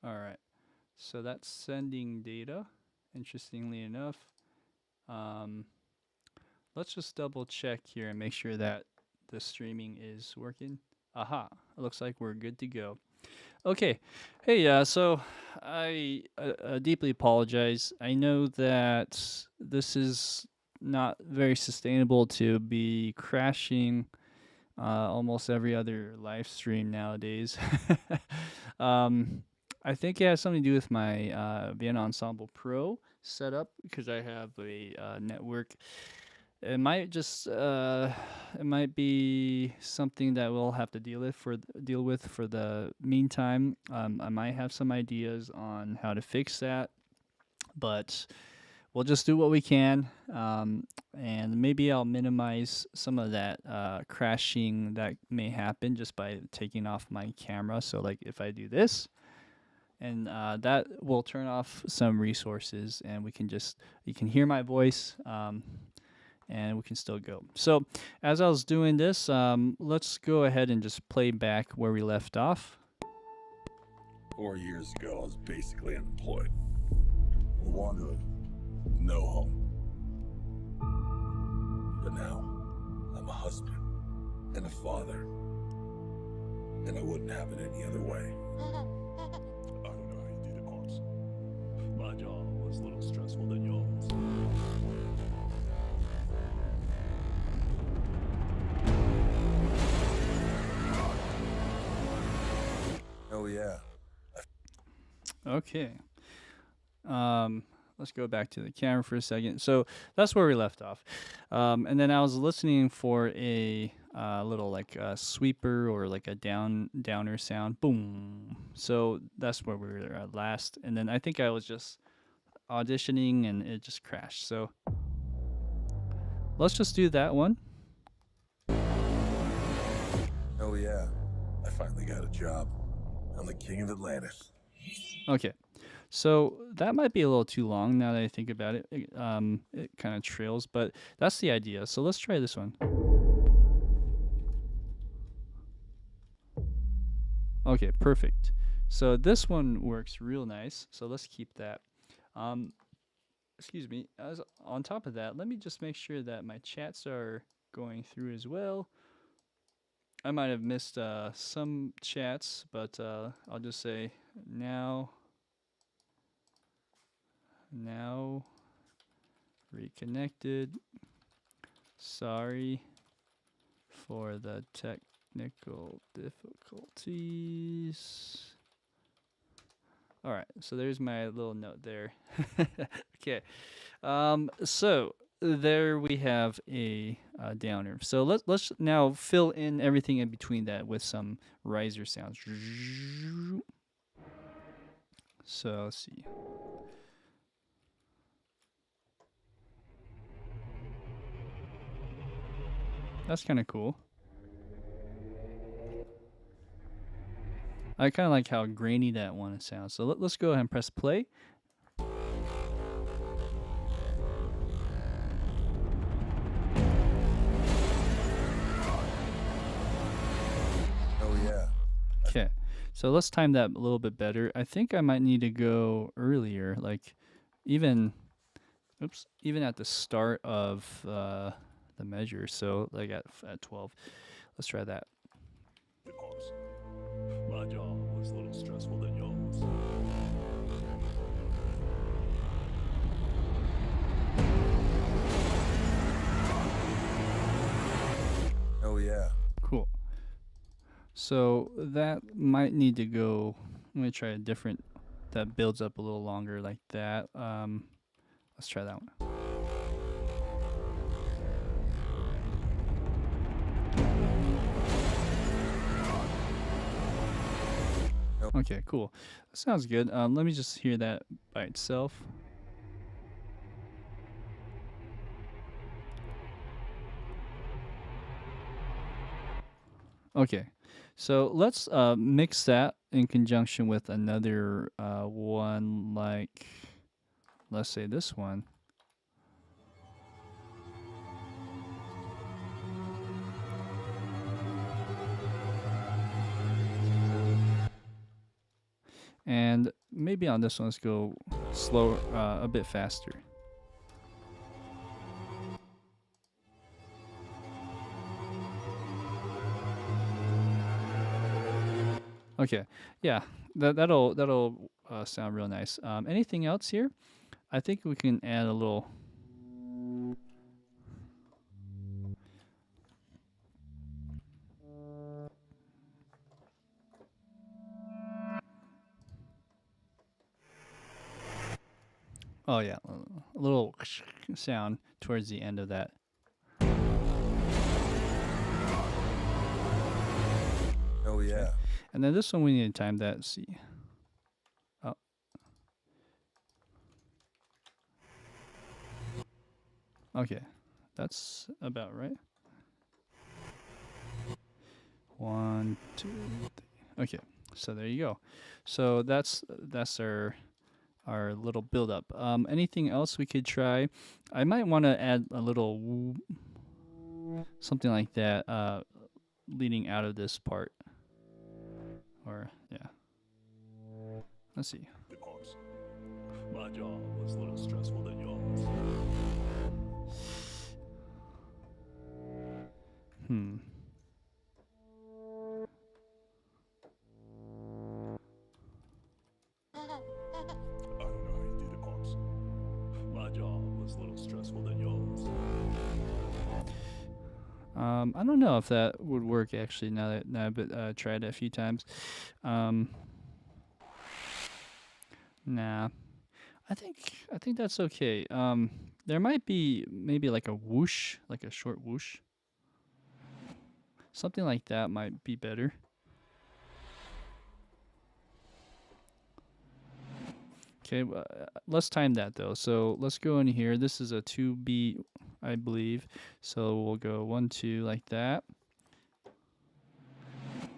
All right. So that's sending data. Interestingly enough, um, let's just double check here and make sure that the streaming is working. Aha! It looks like we're good to go. Okay. Hey, so I deeply apologize. I know that this is not very sustainable to be crashing almost every other live stream nowadays. um, I think it has something to do with my Vienna Ensemble Pro setup because I have a network. It might just it might be something that we'll have to deal with for the meantime. I might have some ideas on how to fix that, but we'll just do what we can. And maybe I'll minimize some of that crashing that may happen just by taking off my camera. So, like, if I do this, and that will turn off some resources, and you can hear my voice, and we can still go. So, as I was doing this, let's go ahead and just play back where we left off. 4 years ago, I was basically unemployed. A wanderer. No home. But now, I'm a husband and a father. And I wouldn't have it any other way. I don't know how you did it, Arps. My job was a little stressful than yours. Oh yeah. Okay. Let's go back to the camera for a second. So that's where we left off. And then I was listening for a little like a sweeper or like a downer sound. Boom. So that's where we were at last. And then I think I was just auditioning and it just crashed. So let's just do that one. Oh yeah. I finally got a job. I'm the king of Atlantis. Okay. So that might be a little too long now that I think about it. It kind of trails, but that's the idea. So let's try this one. Okay, perfect. So this one works real nice. So let's keep that. Excuse me. As on top of that, let me just make sure that my chats are going through as well. I might have missed some chats, but I'll just say now reconnected. Sorry for the technical difficulties. All right, so there's my little note there. Okay, so there we have a downer. So let's now fill in everything in between that with some riser sounds. So let's see. That's kind of cool. I kind of like how grainy that one sounds. So let's go ahead and press play. Oh yeah. Okay, so let's time that a little bit better. I think I might need to go earlier, like even at the start of the measure. So like at 12. Let's try that. Arps. My job was a little stressful than yours. Oh yeah. Cool. So that might need to go. I'm gonna try a different that builds up a little longer like that. Let's try that one. Okay, cool. That sounds good. Let me just hear that by itself. Okay, so let's mix that in conjunction with another one, like let's say this one. And maybe on this one, let's go slower, a bit faster. Okay, yeah, that'll sound real nice. Anything else here? I think we can add a little. Oh yeah, a little sound towards the end of that. Oh yeah. And then this one we need to time that. See. Oh. Okay, that's about right. 1, 2, 3. Okay, so there you go. So that's our little build up. Anything else we could try? I might want to add a little something like that leading out of this part. Or yeah. Let's see. The Arps. My job was a little stressful than yours. Hmm. I don't know how you do the Arps. My job was a little stressful than yours. I don't know if that would work actually. Now that I've tried it a few times. Nah, I think that's okay. There might be maybe like a whoosh, like a short whoosh. Something like that might be better. Okay, let's time that though. So let's go in here. This is a 2 beat, I believe. So we'll go 1, 2 like that.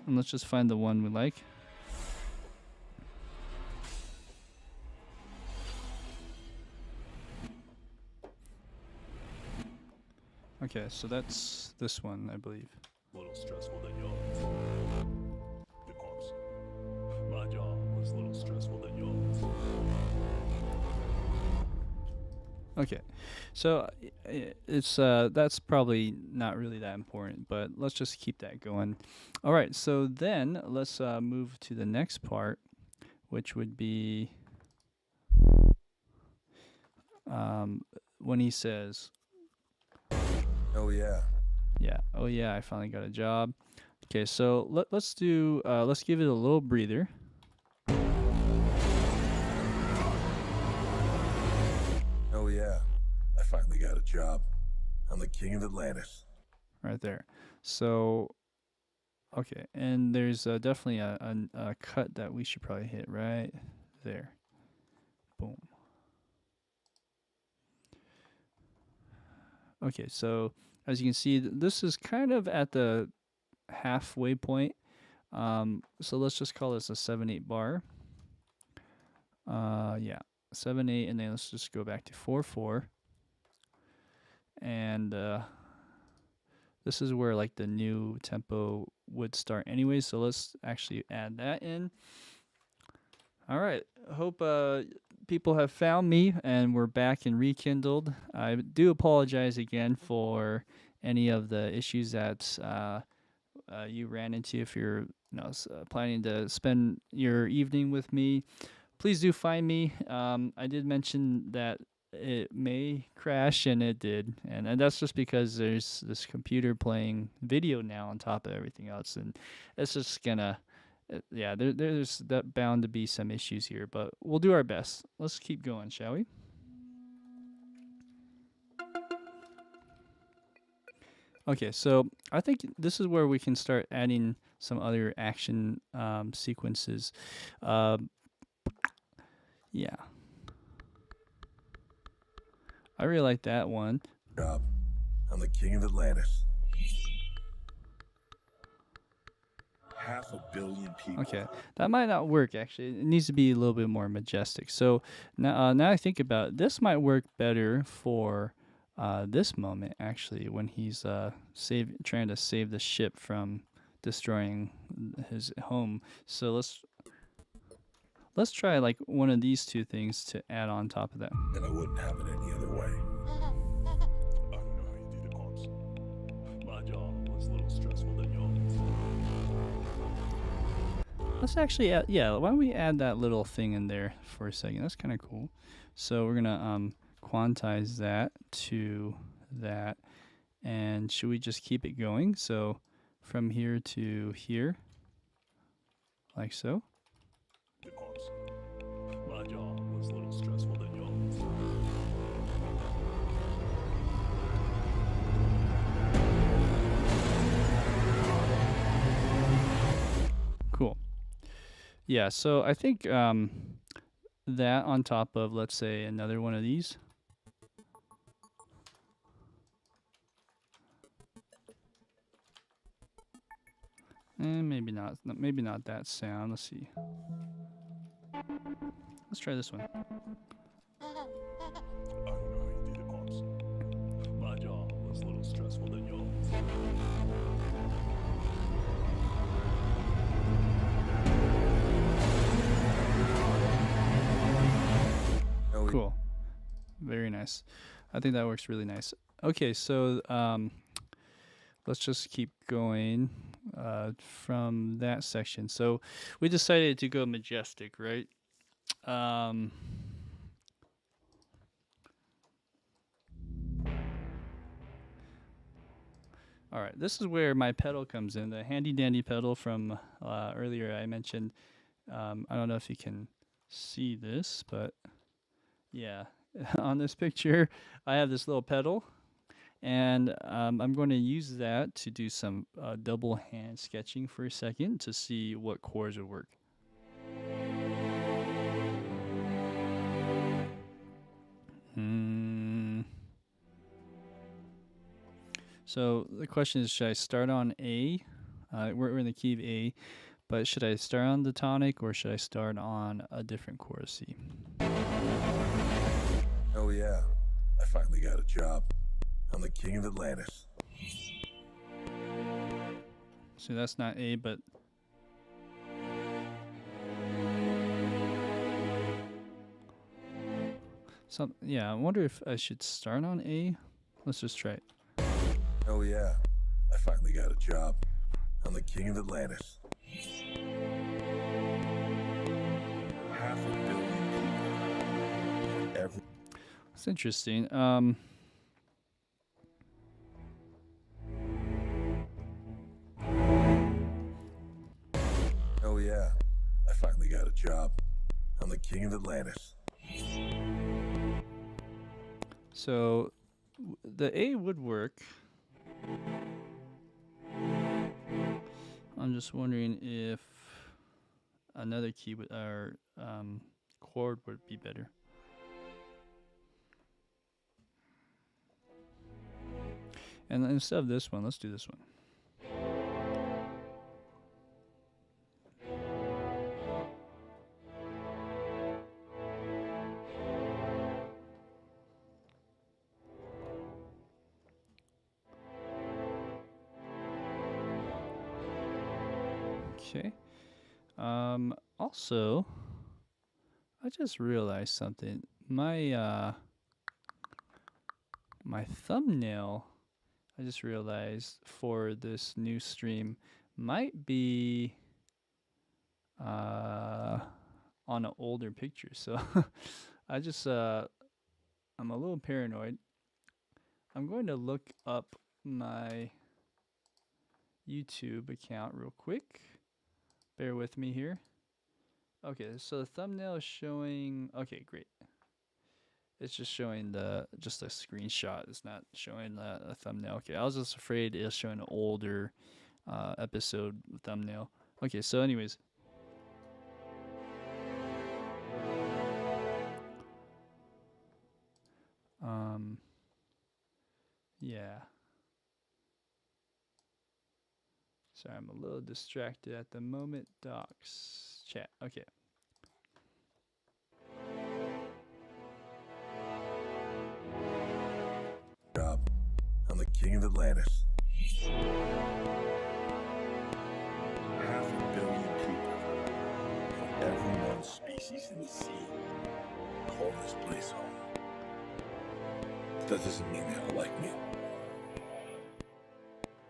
And let's just find the one we like. Okay, so that's this one, I believe. A little stressful than yours. The Arps. My job was a little stressful than yours. Okay, so it's that's probably not really that important, but let's just keep that going. All right, so then let's move to the next part, which would be when he says, Oh yeah. "Yeah, oh yeah, I finally got a job." Okay, so let's do let's give it a little breather. Oh yeah. I finally got a job. I'm the king of Atlantis. Right there. So, okay, and there's definitely a cut that we should probably hit right there. Boom. Okay, so as you can see, this is kind of at the halfway point. So let's just call this a 7/8 bar. Yeah, 7/8, and then let's just go back to 4/4. And this is where like the new tempo would start anyway. So let's actually add that in. All right. Hope people have found me and we're back and rekindled. I do apologize again for any of the issues that you ran into. If you're planning to spend your evening with me, please do find me. I did mention that it may crash, and it did, and that's just because there's this computer playing video now on top of everything else, and it's just gonna yeah, there's that bound to be some issues here, but we'll do our best. Let's keep going, shall we? Okay, so I think this is where we can start adding some other action sequences. Yeah. I really like that one. Job. I'm the king of Atlantis. 500 million people. Okay, that might not work actually. It needs to be a little bit more majestic. So now I think about it, this might work better for this moment actually when he's trying to save the ship from destroying his home. So Let's try like one of these two things to add on top of that. And I wouldn't have it any other way. I don't know how you did it, Arps. My job was a little stressful than yours. Let's actually add, yeah, why don't we add that little thing in there for a second? That's kind of cool. So we're gonna quantize that to that, and should we just keep it going? So from here to here, like so. The Arps. My job was a little stressful than yours. Cool. Yeah, so I think that on top of, let's say, another one of these. And maybe not that sound. Let's see. Let's try this one. I don't know how you did it, Arps. My job was a little stressful than yours. Cool. Very nice. I think that works really nice. Okay, so let's just keep going from that section. So we decided to go majestic, right? All right, this is where my pedal comes in, the handy dandy pedal from earlier I mentioned. I don't know if you can see this, but yeah, on this picture, I have this little pedal, and I'm going to use that to do some double hand sketching for a second to see what chords would work. So the question is, should I start on A? We're in the key of A, but should I start on the tonic or should I start on a different chord, C? Oh yeah, I finally got a job. I'm the king of Atlantis. So that's not A, but yeah, I wonder if I should start on A. Let's just try it. Oh yeah, I finally got a job. I'm the king of Atlantis. $500 million people. That's interesting. Oh yeah, I finally got a job. I'm the king of Atlantis. So the A would work. I'm just wondering if another key would, or chord would be better. And instead of this one, let's do this one. Okay. Also, I just realized something. My my thumbnail, I just realized, for this new stream might be on an older picture. So I just I'm a little paranoid. I'm going to look up my YouTube account real quick. Bear with me here. Okay, so the thumbnail is showing, okay, great. It's just showing just a screenshot. It's not showing a thumbnail. Okay, I was just afraid it was showing an older episode thumbnail. Okay, so anyways. Yeah. Sorry, I'm a little distracted at the moment. Docs, chat, okay. Job. I'm the king of Atlantis. 500 million people from every known species. sea. Call this place home. That doesn't mean they don't like me.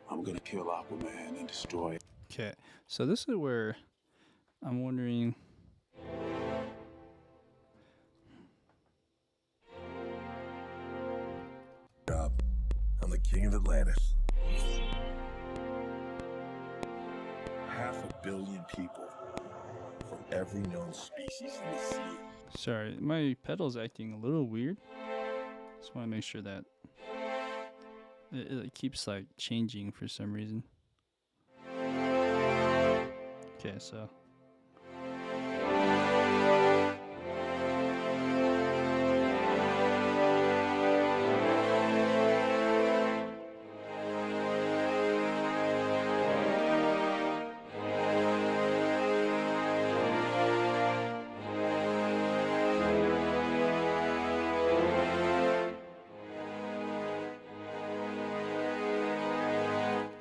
I'm gonna kill Aquaman and destroy it. Okay, so this is where I'm wondering. I'm the king of Atlantis. 500 million people from every known species in the sea. Sorry, my pedal's acting a little weird. Just want to make sure that it keeps like changing for some reason. Okay, so.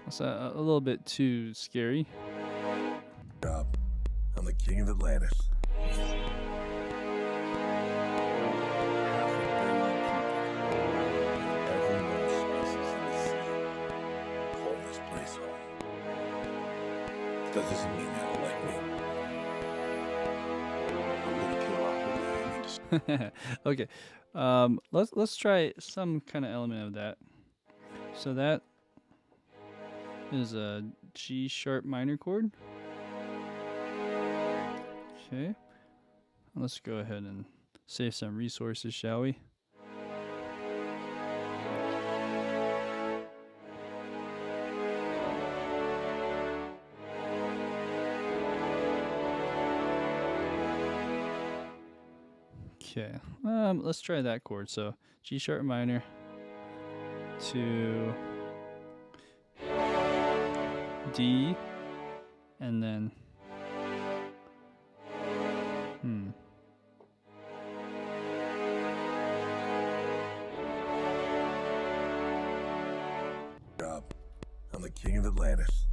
That's a little bit too scary. I'm the king of Atlantis. 500 million people from every known species in the sea. Call this place home. That doesn't mean they don't like me. I'm gonna kill Aquaman and Okay, let's try some kind of element of that. So that is a G sharp minor chord. Okay, let's go ahead and save some resources, shall we? Okay, let's try that chord. So G sharp minor to D, and then I'm the king of Atlantis.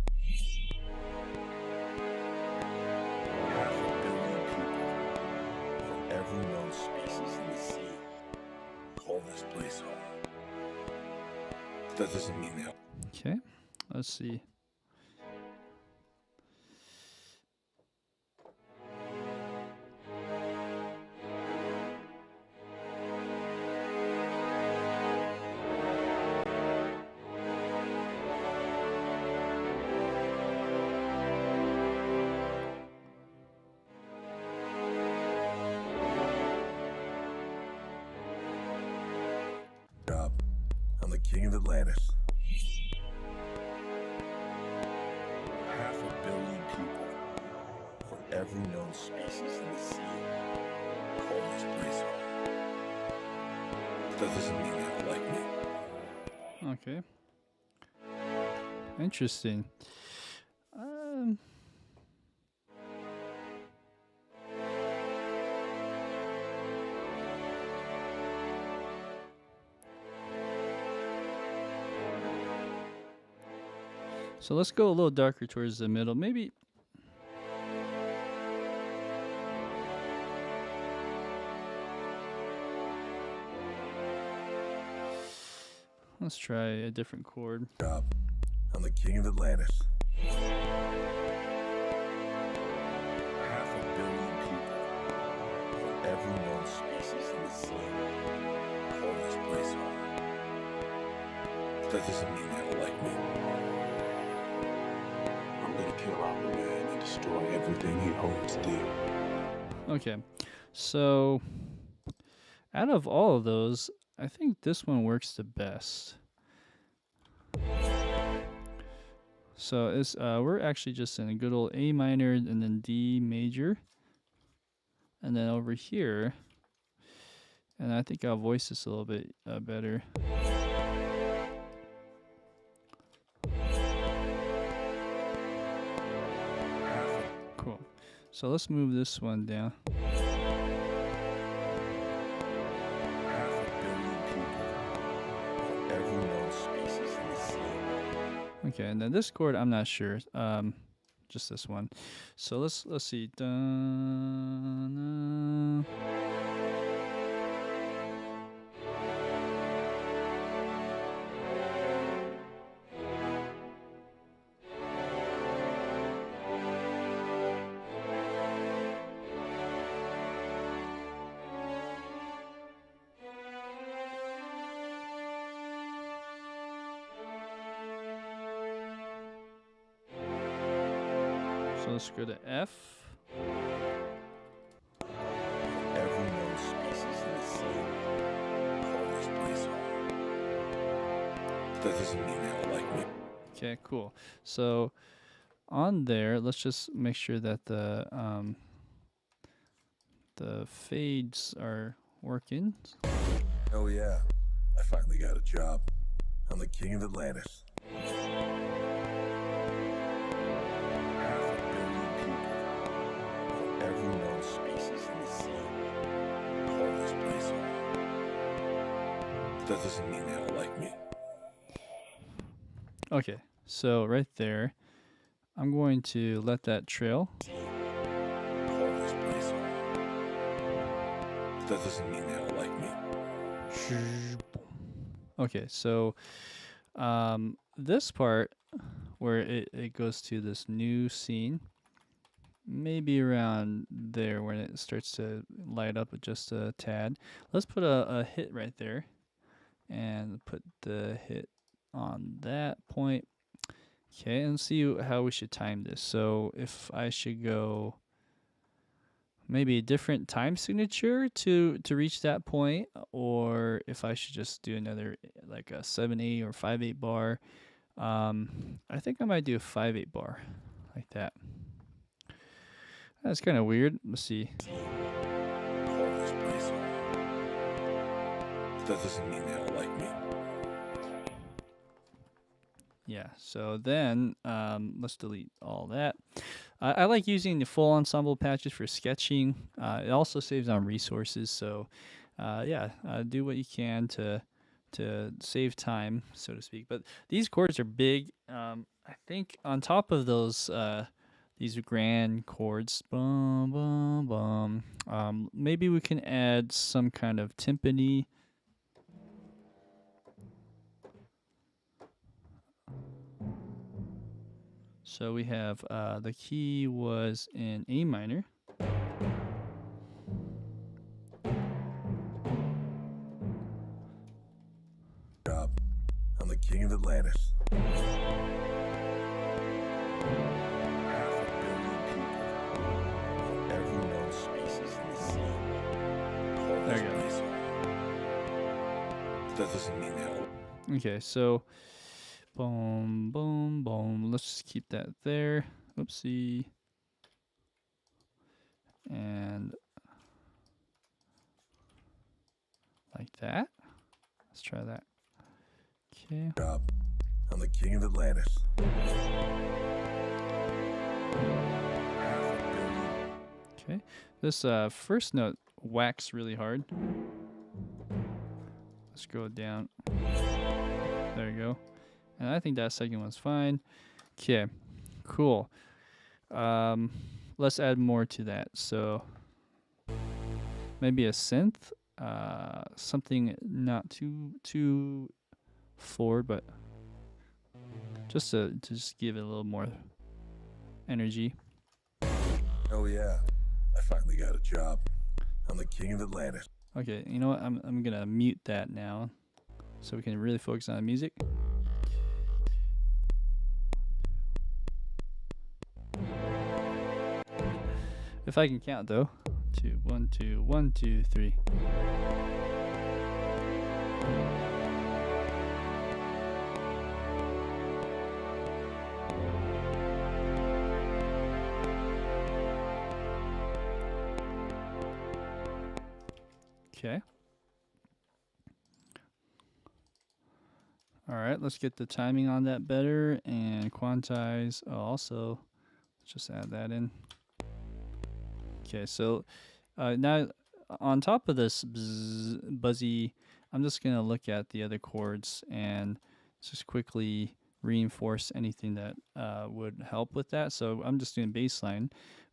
500 million people from every known species in the sea. Call this place home. That doesn't mean that. okay, let's see. I'm the king of Atlantis. 500 million people from every known species in the sea. Call this place home. That doesn't mean they don't like me. Okay, interesting. So let's go a little darker towards the middle. Maybe. Let's try a different chord. I'm the king of Atlantis. 500 million people from every known species in the sea. Call this place home. That doesn't mean they don't like me. I'm gonna kill Aquaman and destroy everything he holds dear. Okay, so out of all of those, I think this one works the best. So it's we're actually just in a good old A minor and then D major, and then over here, and I think I'll voice this a little bit better. Cool. So let's move this one down. 500 million people from every known species in the sea. Okay, and then this chord, I'm not sure. just this one. So let's see. Dun, so let's go to F. Every known species in the sea call this place home. That doesn't mean they all like me. Okay, cool. So on there, let's just make sure that the fades are working. Oh yeah, I finally got a job. I'm the king of Atlantis. Half a billion people from every known species in the sea call this place home. That doesn't mean they all like me. Okay, so right there, I'm going to let that trail. Call this place home. That doesn't mean they all like me. Okay, so this part where it goes to this new scene, maybe around there when it starts to light up just a tad. Let's put a hit right there and put the hit on that point. Okay, and see how we should time this. So if I should go maybe a different time signature to reach that point, or if I should just do another like a 7/8 or 5/8 bar. I think I might do a 5/8 bar like that. That's kind of weird. Let's see. Call this place home. That doesn't mean they all like me. Yeah, so then let's delete all that. I like using the full ensemble patches for sketching. It also saves on resources, so yeah, do what you can to save time, so to speak. But these chords are big. I think on top of those these grand chords, bum bum bum. Maybe we can add some kind of timpani. So we have the key was in A minor. Job. I'm the king of Atlantis. Half a billion people from every known species in the sea call There this you go. place home. That doesn't mean they all. Okay, so boom, boom, boom. Let's just keep that there. Oopsie. And like that. Let's try that. Okay. Job. I'm the king of Atlantis. Half a billion. Okay. This first note whacks really hard. Let's go down. There you go. And I think that second one's fine. Okay. Cool. Let's add more to that. So maybe a synth. Something not too forward, but just to just give it a little more energy. Oh yeah, I finally got a job. I'm the king of Atlantis. Okay, you know what? I'm gonna mute that now, so we can really focus on the music. If I can count though. 2, 1, 2, 1, 2, 3. Okay. All right, let's get the timing on that better and quantize. Oh, also, let's just add that in. Okay, so now on top of this buzzy, I'm just going to look at the other chords and just quickly reinforce anything that would help with that. So I'm just doing bass line.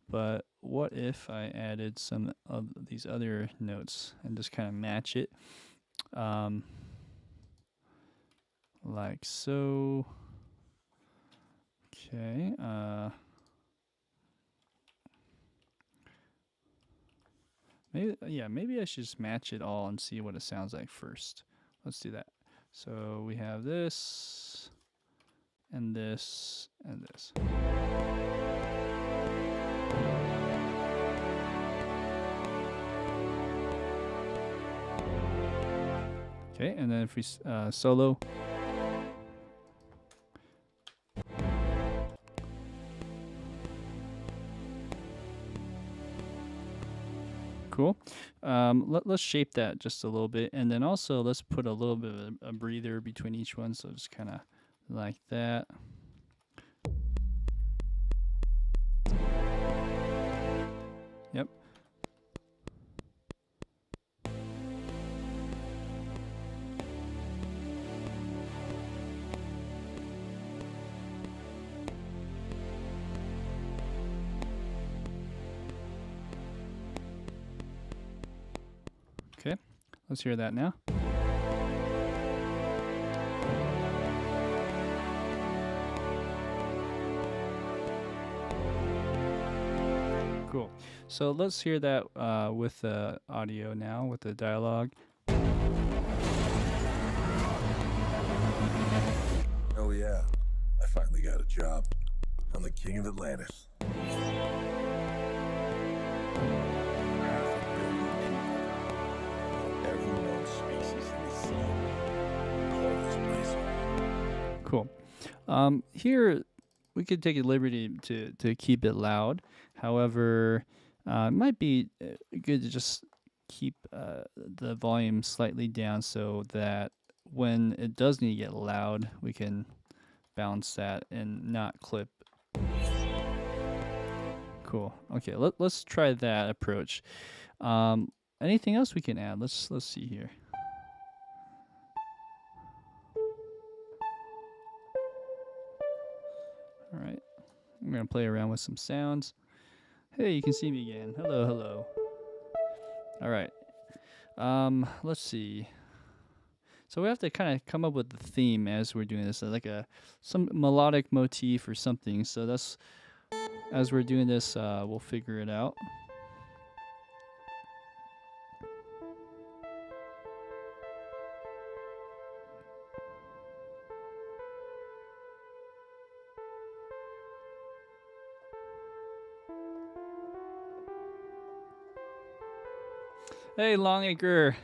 But what if I added some of these other notes and just kind of match it like so. Okay. Maybe I should just match it all and see what it sounds like first. Let's do that. So we have this and this and this. Okay, and then if we solo. Cool. Let's shape that just a little bit, and then also let's put a little bit of a breather between each one, so just kind of like that. Yep. Okay, let's hear that now. Cool. So let's hear that with the audio now, with the dialogue. Oh yeah, I finally got a job. I'm the king of Atlantis. Every known species in the sea call this place home. Cool. Here we could take a liberty to keep it loud. However, it might be good to just keep the volume slightly down so that when it does need to get loud, we can balance that and not clip. Cool. Okay, let's try that approach. Anything else we can add? Let's see here. All right, I'm gonna play around with some sounds. Hey, you can see me again. Hello, hello. All right. Let's see. So we have to kind of come up with the theme as we're doing this, like some melodic motif or something. So that's as we're doing this, we'll figure it out. Hey, Longacre.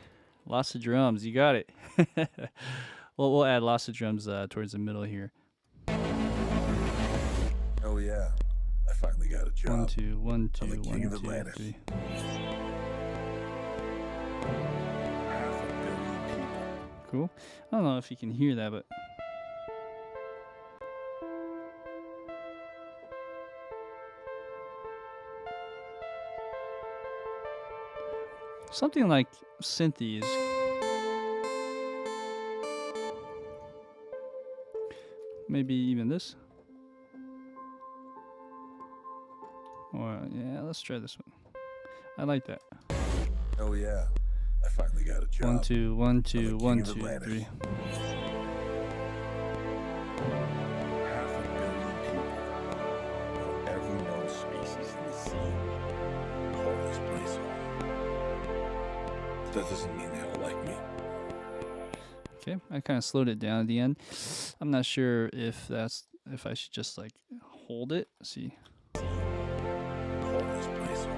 Lots of drums. You got it. Well, we'll add lots of drums towards the middle here. Oh yeah, I finally got a job. 1, 2, 1, 2, I'm the 1, king of 2, Atlantis. 3. Half a billion people. Cool. I don't know if you can hear that, but something like synthes. Maybe even this. Or yeah, let's try this one. I like that. Oh yeah, I finally got a job. 1, 2, 1, 2, king 1, of 2, Atlantis. 3. Half a billion people from every known species in the sea call this place home. That doesn't mean they all like me. Okay, I kind of slowed it down at the end. I'm not sure if I should just like hold it. See. Call this place home.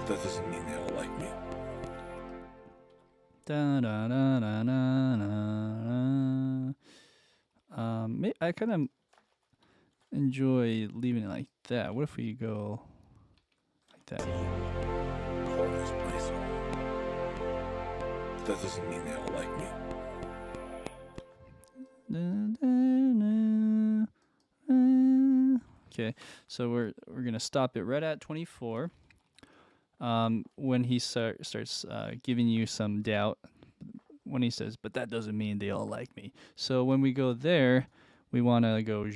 That doesn't mean they all like me. Da, da, da, da, da, da. I kind of enjoy leaving it like that. What if we go like that? Call this place home. That doesn't mean they all like me. Okay, so we're gonna stop it right at 24. When he starts giving you some doubt, when he says, but that doesn't mean they all like me. So when we go there, we want to go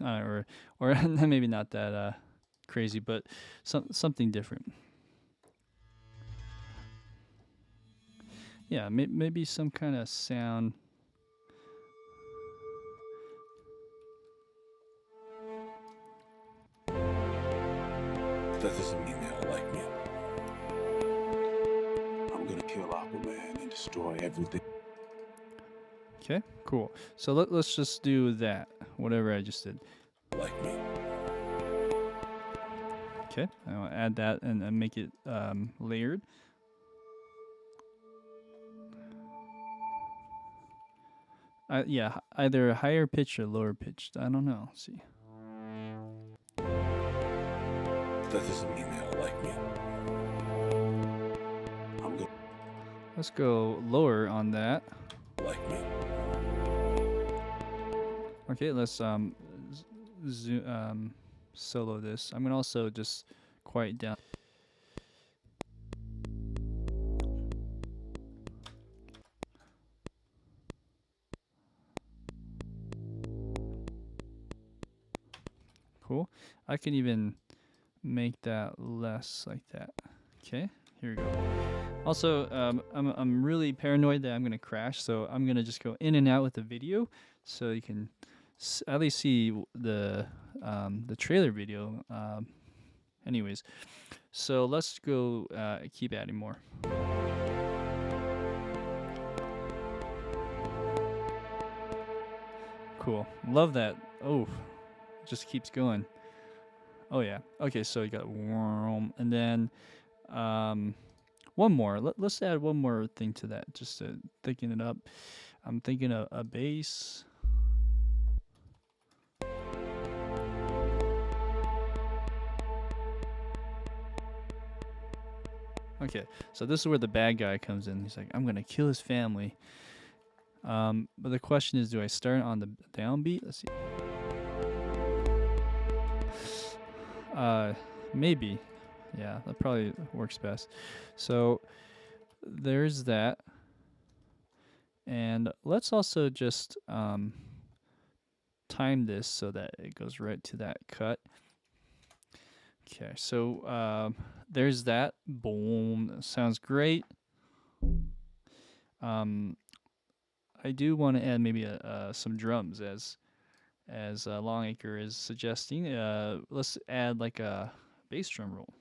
or maybe not that crazy, but something different. Yeah, maybe some kind of sound. That doesn't mean they all like me. I'm gonna kill Aquaman and destroy everything. Okay, cool. So let's just do that, whatever I just did. Like me. Okay, I'll add that and make it layered. Yeah, either higher pitch or lower pitched. I don't know. Let's see. That doesn't mean they all like me. I'm gonna Let's go lower on that. like me. Okay, let's solo this. I'm gonna also just quiet down. Cool. I can even make that less like that. Okay, here we go. Also, I'm really paranoid that I'm gonna crash, so I'm gonna just go in and out with the video, so you can at least see the trailer video. Anyways, so let's go keep adding more. Cool. Love that. Oh, just keeps going. Oh yeah. Okay, so you got worm, and then one more. Let's add one more thing to that. Just thinking it up. I'm thinking a bass. Okay, so this is where the bad guy comes in. He's like, I'm gonna kill his family. But the question is, do I start on the downbeat? Let's see. Maybe. Yeah, that probably works best. So there's that. And let's also just time this so that it goes right to that cut. Okay, so there's that. Boom. That sounds great. I do want to add maybe some drums as Longacre is suggesting. Let's add like a bass drum roll.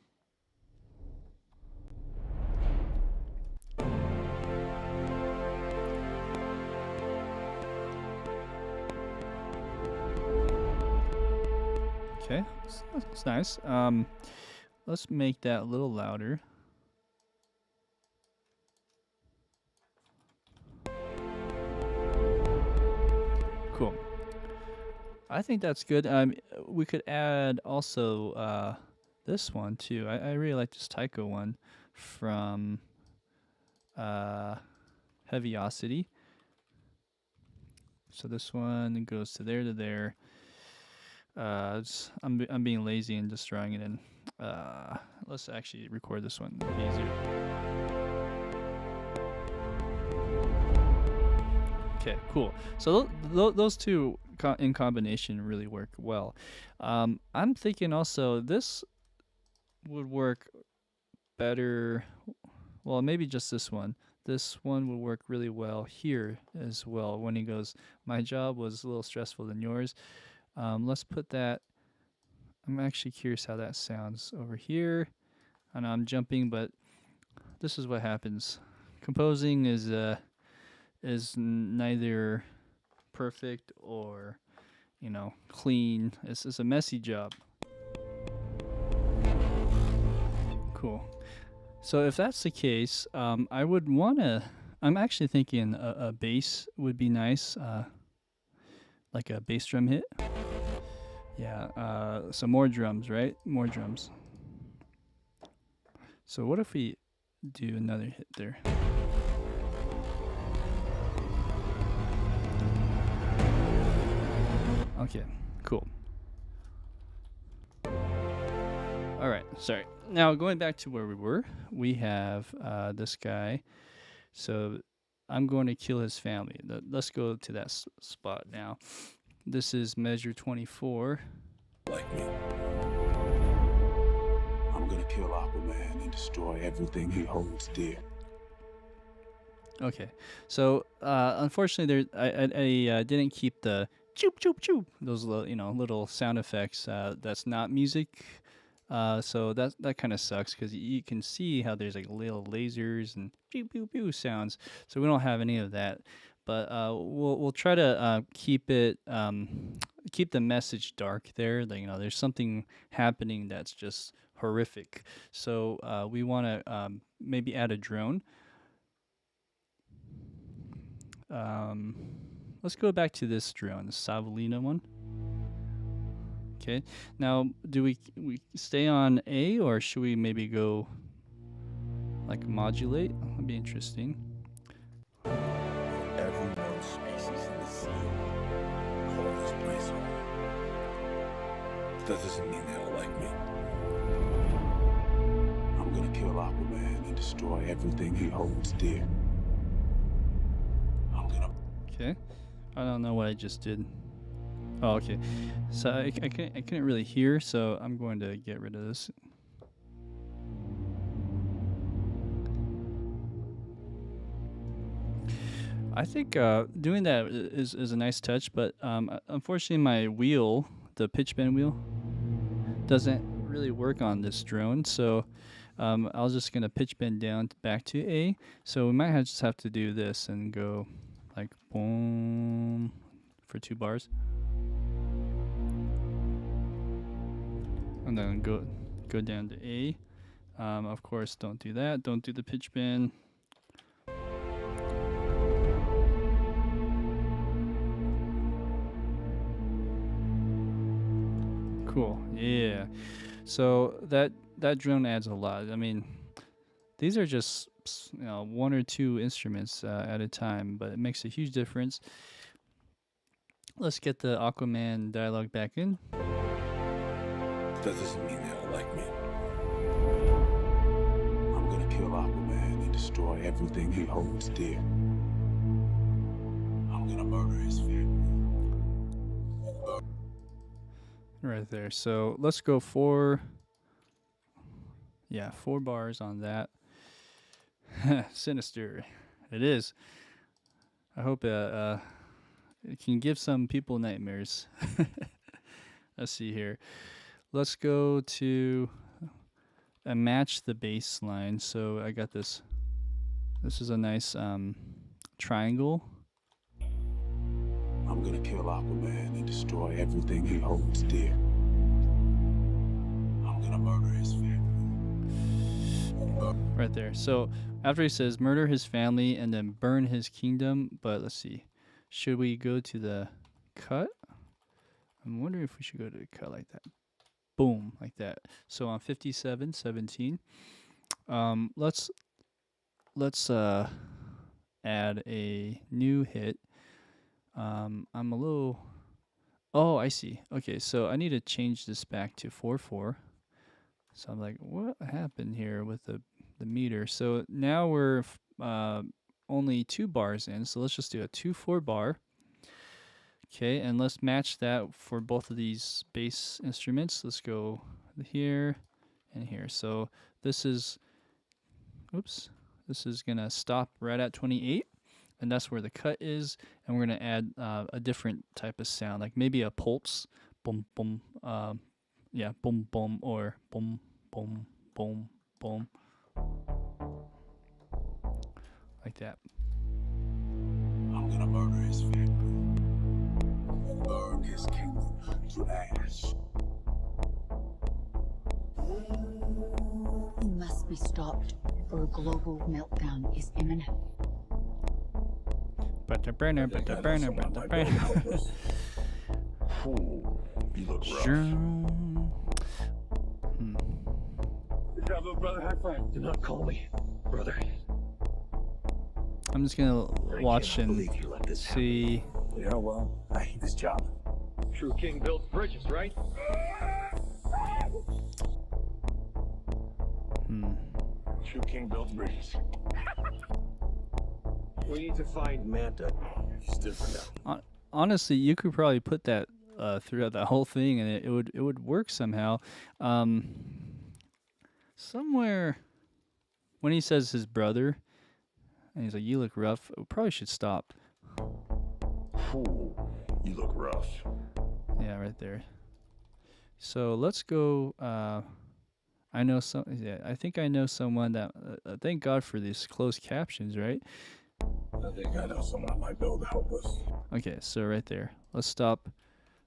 Okay, that's nice. Let's make that a little louder. Cool. I think that's good. We could add also this one too. I really like this Taiko one from Heaviosity. So this one goes to there. I'm being lazy and just drawing it in. Let's actually record this one. It'll be easier. Okay, cool. So those two in combination really work well. I'm thinking also this would work better. Well, maybe just this one. This one would work really well here as well when he goes, my job was a little stressful than yours. Let's put that. I'm actually curious how that sounds over here. I know I'm jumping, but this is what happens. Composing is neither perfect or, clean. It's a messy job. Cool. So if that's the case, I would want to. I'm actually thinking a bass would be nice, like a bass drum hit. Yeah, so more drums, right? More drums. So what if we do another hit there? Okay, cool. All right, sorry. Now going back to where we were, we have this guy So I'm going to kill his family. Let's go to that spot now. This is measure 24. Like me. I'm gonna kill Aquaman and destroy everything he holds dear. Okay, so unfortunately, I didn't keep the choop choop choop, those little sound effects. That's not music. So that kind of sucks because you can see how there's like little lasers and pew pew pew sounds. So we don't have any of that, but we'll try to keep it keep the message dark there. Like, there's something happening that's just horrific. So we want to maybe add a drone. Let's go back to this drone, the Savalina one. Okay, now do we stay on A, or should we maybe go like modulate? That'd be interesting. Every known species in the sea call this place home. That doesn't mean they all like me. I'm gonna kill Aquaman and destroy everything he holds dear. I'm gonna... Okay, I don't know what I just did. Oh, okay. So I couldn't really hear, so I'm going to get rid of this. I think doing that is a nice touch, but unfortunately my wheel, the pitch bend wheel, doesn't really work on this drone. So I was just gonna pitch bend down back to A. So we might just have to do this and go like boom for 2 bars. And then go down to A. Of course, don't do that. Don't do the pitch bend. Cool. Yeah. So that drone adds a lot. I mean, these are just 1 or 2 instruments at a time, but it makes a huge difference. Let's get the Aquaman dialogue back in. That doesn't mean they all like me. I'm gonna kill Aquaman and destroy everything he holds dear. I'm gonna murder his family. Right there. So let's go 4 bars on that. Sinister. It is. I hope it can give some people nightmares. Let's see here. Let's go to match the bass line. So I got this. This is a nice triangle. I'm gonna kill Aquaman and destroy everything he holds dear. I'm gonna murder his family. Right there. So after he says murder his family and then burn his kingdom, but let's see. Should we go to the cut? I'm wondering if we should go to the cut like that. Boom, like that. So on 57:17, let's add a new hit. I'm a little. Oh, I see. Okay, so I need to change this back to 4/4. So I'm like, what happened here with the meter? So now we're only 2 bars in. So let's just do a 2/4 bar. Okay, and let's match that for both of these bass instruments. Let's go here and here. So this is, this is gonna stop right at 28, and that's where the cut is. And we're gonna add a different type of sound, like maybe a pulse, boom boom, yeah, boom boom, or boom boom boom boom, like that. I'm gonna murder his family. Burn his kingdom to ash. He must be stopped, or a global meltdown is imminent. Burner. Ooh, you look rough. Good job, little brother. High five. Do not call me brother. I'm just gonna watch I and believe you let this see. Yeah, well, I hate this job. True king builds bridges, right? True king builds bridges. We need to find Manta. He's different now. Honestly, you could probably put that throughout the whole thing, and it would work somehow. Somewhere when he says his brother, and he's like, "You look rough," we probably should stop. Ooh, you look rough. Yeah, right there. So let's go. I know some. Yeah, I think I know someone that. Thank God for these closed captions, right? I think I know someone might be able to help us. Okay, so right there. Let's stop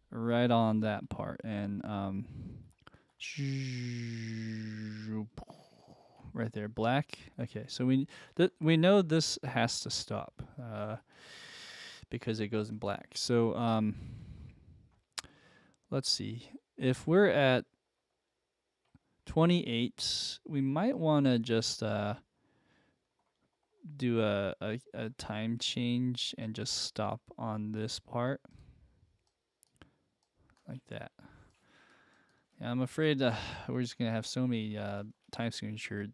right on that part and right there, black. Okay, so we know this has to stop because it goes in black. So let's see. If we're at 28, we might want to just do a time change and just stop on this part like that. Yeah, I'm afraid we're just gonna have so many time signature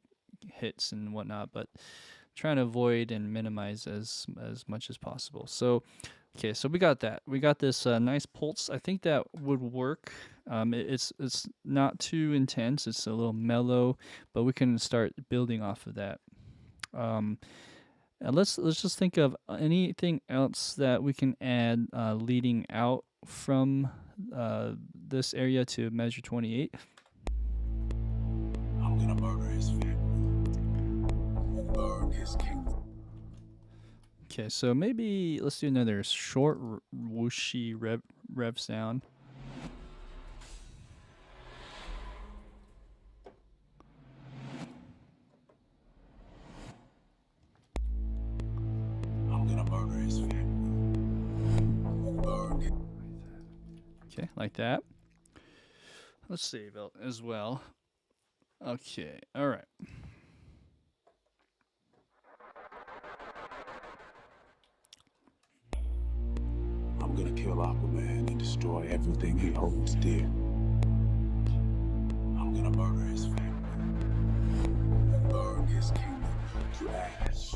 hits and whatnot, but trying to avoid and minimize as much as possible. So okay, so we got that. We got this nice pulse. I think that would work. It's not too intense. It's a little mellow, but we can start building off of that. And let's just think of anything else that we can add leading out from this area to measure 28. I'm gonna murder his family. Burn his kingdom. Okay, so maybe let's do another short whooshy rev sound. I'm gonna murder his family. Burn his. Okay, like that. Let's save it as well. Okay, all right. I'm gonna kill Aquaman and destroy everything he holds dear. I'm gonna murder his family. Burn his kingdom to ash.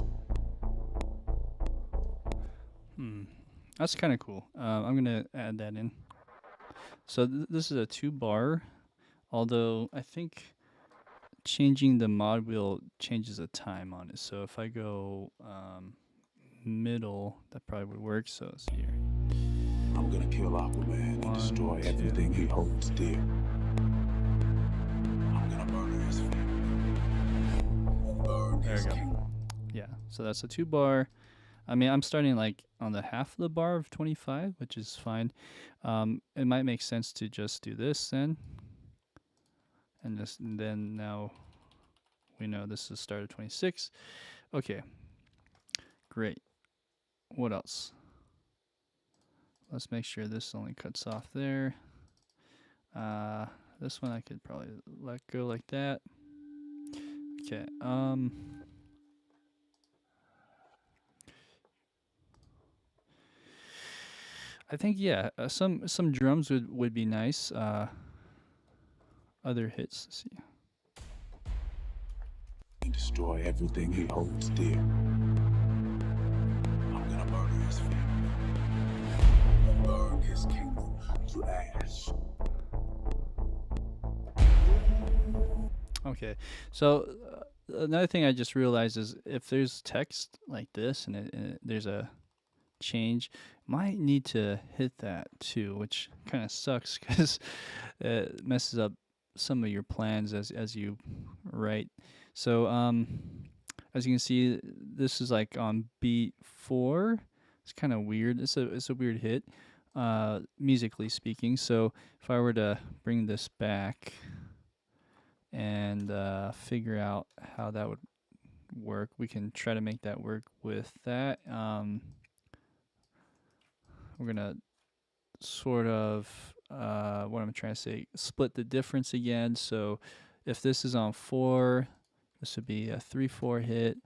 That's kind of cool. I'm gonna add that in. So this is a 2-bar, although I think changing the mod wheel changes the time on it. So if I go middle, that probably would work. So let's see here. I'm gonna kill Aquaman and destroy everything he holds dear. I'm gonna murder his family. Burn There his we go. kingdom. Yeah, so that's a 2-bar. I mean, I'm starting like on the half of the bar of 25, which is fine. It might make sense to just do this then. And then now we know this is start of 26. Okay, great. What else? Let's make sure this only cuts off there. This one I could probably let go like that. Okay. I think some drums would be nice. Other hits. Let's see. And destroy everything he holds dear. I'm gonna murder his family. Burn his kingdom to ash. Okay, so another thing I just realized is if there's text like this and there's a change, might need to hit that too, which kind of sucks because it messes up some of your plans as you write. So as you can see, this is like on beat 4. It's kind of weird. It's a weird hit, musically speaking. So if I were to bring this back and figure out how that would work, we can try to make that work with that. We're gonna sort of what I'm trying to say, split the difference again. So if this is on 4, this would be a 3/4 hit,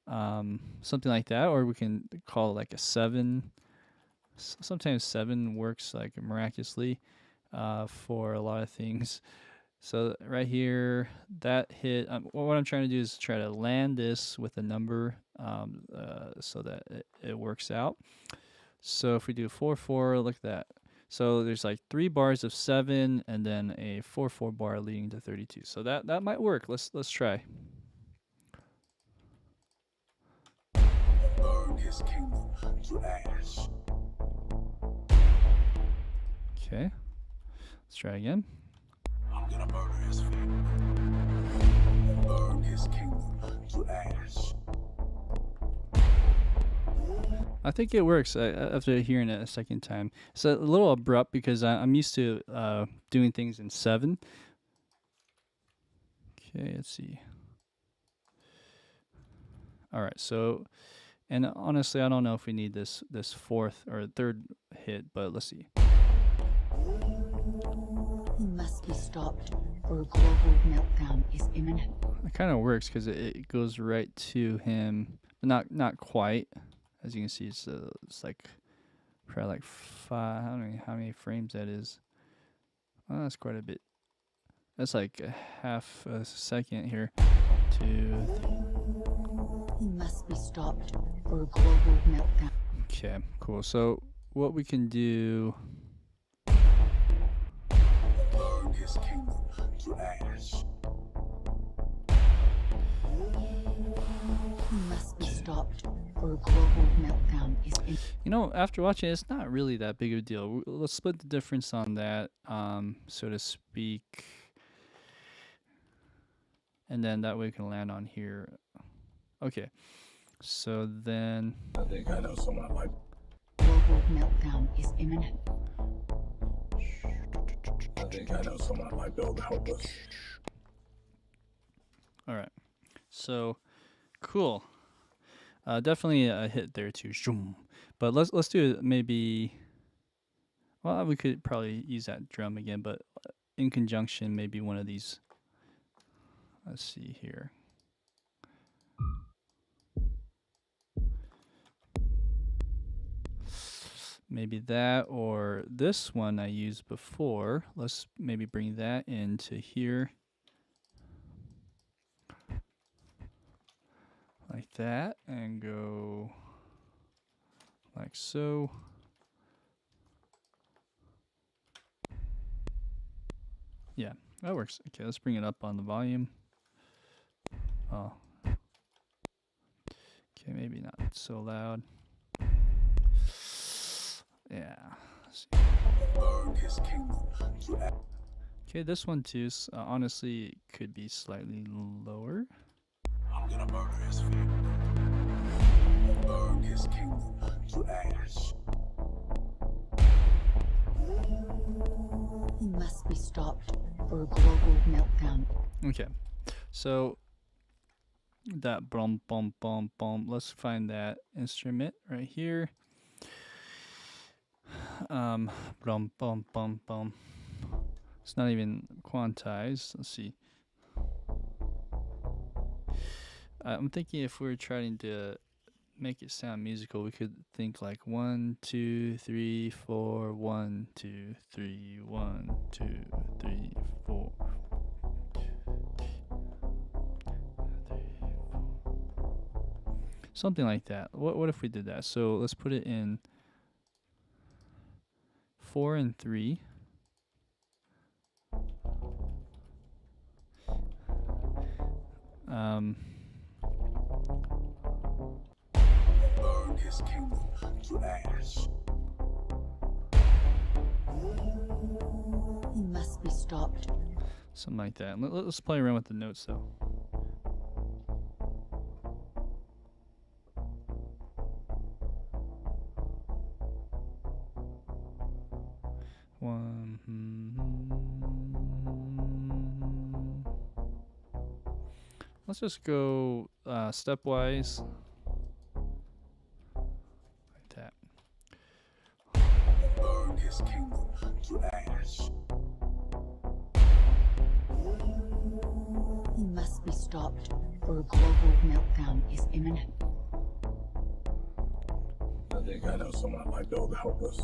something like that, or we can call it like a 7. Sometimes 7 works like miraculously for a lot of things. So right here, that hit. What I'm trying to do is try to land this with a number, so that it works out. So if we do 4/4, look at that. So there's like 3 bars of 7, and then a 4/4 bar leading to 32. So that might work. Let's try. Burn his kingdom to ash. Okay. Let's try again. I'm gonna murder his family. Burn his kingdom to ash. I think it works after hearing it a second time. It's a little abrupt because I'm used to doing things in 7. Okay, let's see. All right, so, and honestly, I don't know if we need this 4th or 3rd hit, but let's see. He must be stopped, or a global meltdown is imminent. It kind of works because it goes right to him, but not quite. As you can see, it's like probably like 5. I don't know how many frames that is. Oh, that's quite a bit. That's like a half a second here. 2, 3. He must be stopped, or a global meltdown. Okay, cool. So what we can do. Burn his kingdom to ash. He must be stopped, or a global meltdown is imminent. You know, after watching it, it's not really that big of a deal. Let's split the difference on that, so to speak. And then that way we can land on here. Okay. So then. I think I know someone like. Global meltdown is imminent. I think I know someone like Bill to help us. All right. So, cool. Definitely a hit there too. But let's do maybe. Well, we could probably use that drum again, but in conjunction, maybe one of these. Let's see here. Maybe that or this one I used before. Let's maybe bring that into here. Like that, and go like so. Yeah, that works. Okay, let's bring it up on the volume. Oh. Okay, maybe not so loud. Yeah. Burn his kingdom to ash. Okay, this one too, honestly, could be slightly lower. I'm gonna murder his family. Burn his kingdom to ash. He must be stopped, or a global meltdown. Okay, so that bum bum bum bum. Let's find that instrument right here. Bum bum bum bum. It's not even quantized. Let's see. I'm thinking if we were trying to make it sound musical, we could think like 1, 2, 3, 4, 1, 2, 3, 1, 2, 3, 4. Something like that. What if we did that? So let's put it in 4 and 3. Burn his kingdom to ash. He must be stopped. Something like that. Let's play around with the notes though. One. Let's just go stepwise. Like that. Burn his kingdom to ash. He must be stopped, or a global meltdown is imminent. I think I know someone like Bill to help us.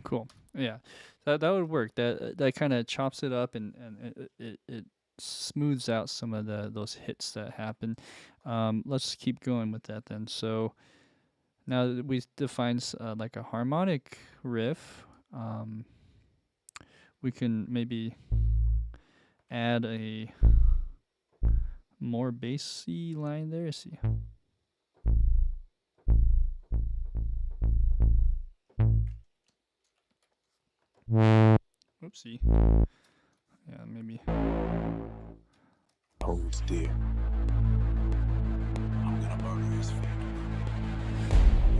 Cool. Yeah, that would work. That kind of chops it up and it smooths out some of those hits that happen. Let's keep going with that then. So now that we defined like a harmonic riff, we can maybe add a more bassy line there. Let's see. Oopsie. Yeah, maybe. Holds dear. I'm gonna murder his family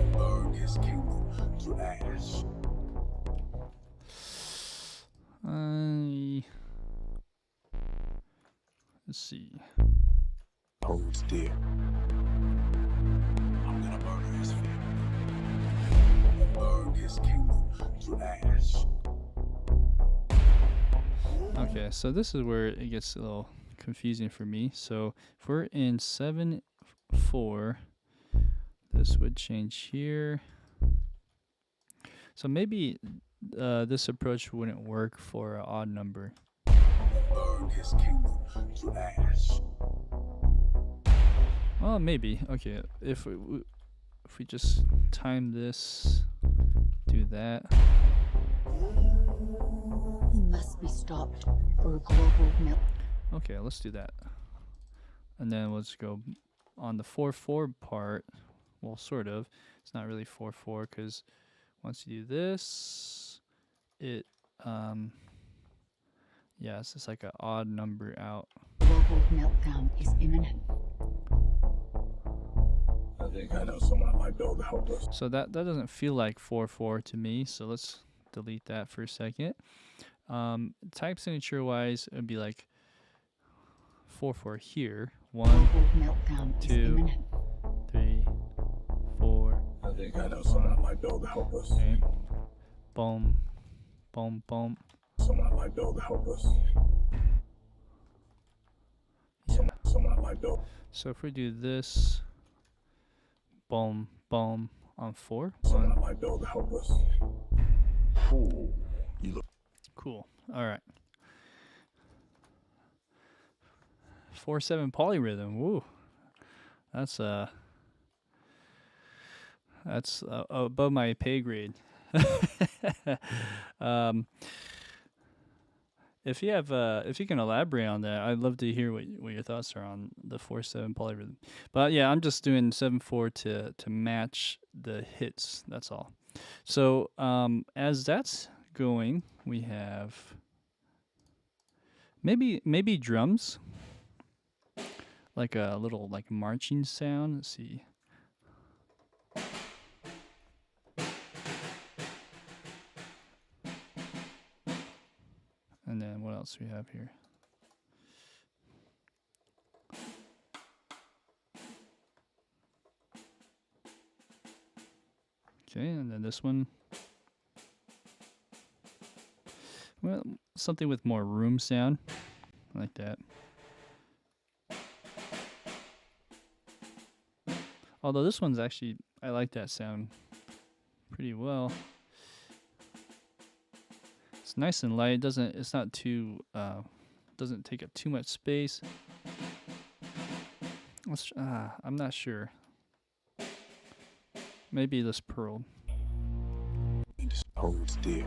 and burn his kingdom to ash. Let's see. Holds dear. I'm gonna murder his family and burn his kingdom to ash. Okay, so this is where it gets a little confusing for me. So if we're in 7/4, this would change here. So maybe this approach wouldn't work for an odd number. Burn his kingdom to ash. Well, maybe. Okay, if we just time this, do that. He must be stopped or a global melt. Okay, let's do that. And then let's go on the 4/4 part. Well, sort of. It's not really 4/4 because once you do this, it yeah, it's just like an odd number out. Global meltdown is imminent. I think I know someone might be able to help us. So that doesn't feel like 4/4 to me. So let's delete that for a second. Type signature wise, it'd be like 4/4 here. 1, Global meltdown is 2, imminent. 3, 4. I think I know someone might be able to help us. Okay. Boom, boom, boom. Someone might be able to help us. Yeah. Someone might be able. So if we do this, boom, boom on 4. Someone 1. might be able to help us. Oh, you look. Cool. All right. 4/7 polyrhythm. Woo. That's above my pay grade. If you can elaborate on that, I'd love to hear what your thoughts are on the 4/7 polyrhythm. But yeah, I'm just doing 7/4 to match the hits. That's all. So as that's going, we have maybe drums, like a little like marching sound. Let's see. And then what else we have here? Okay, and then this one. Well, something with more room sound, like that. Although this one's actually, I like that sound pretty well. It's nice and light. It's not too, doesn't take up too much space. I'm not sure. Maybe this pearl. Holds dear.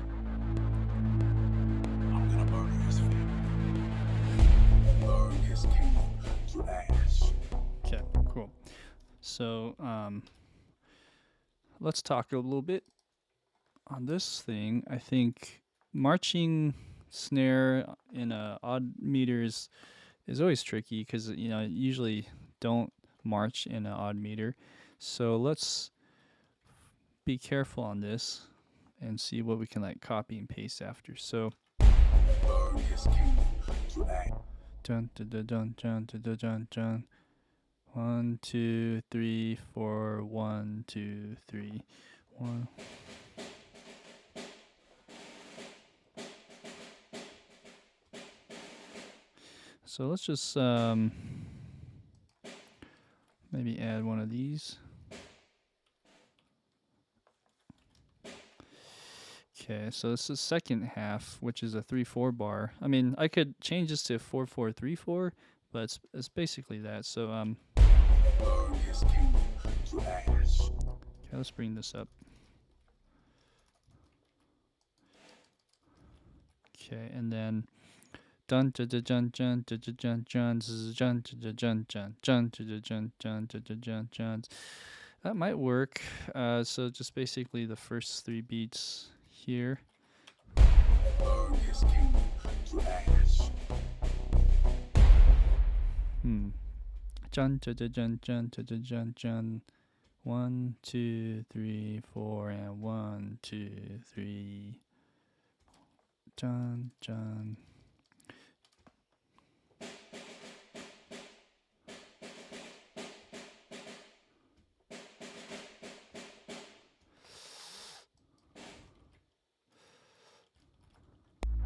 I'm gonna murder his family. Burn his kingdom to ash. Okay, cool. So, let's talk a little bit on this thing. I think marching snare in odd meters is always tricky because usually don't march in an odd meter. So let's be careful on this and see what we can like copy and paste after. So Burn his kingdom to ash. dun dun dun dun dun dun dun dun. 1, 2, 3, 4. 1, 2, 3, 1. So let's just maybe add one of these. Okay, so this is the second half, which is a 3/4 bar. I mean, I could change this to 4/4 3/4, but it's basically that. So okay, let's bring this up. Okay, and then dun dun dun dun dun dun dun dun dun dun dun dun dun dun dun dun dun. That might work. So just basically the first 3 beats here. Jun jun jun jun jun jun jun. 1 2 3 4 and 1 2 3. Jun jun.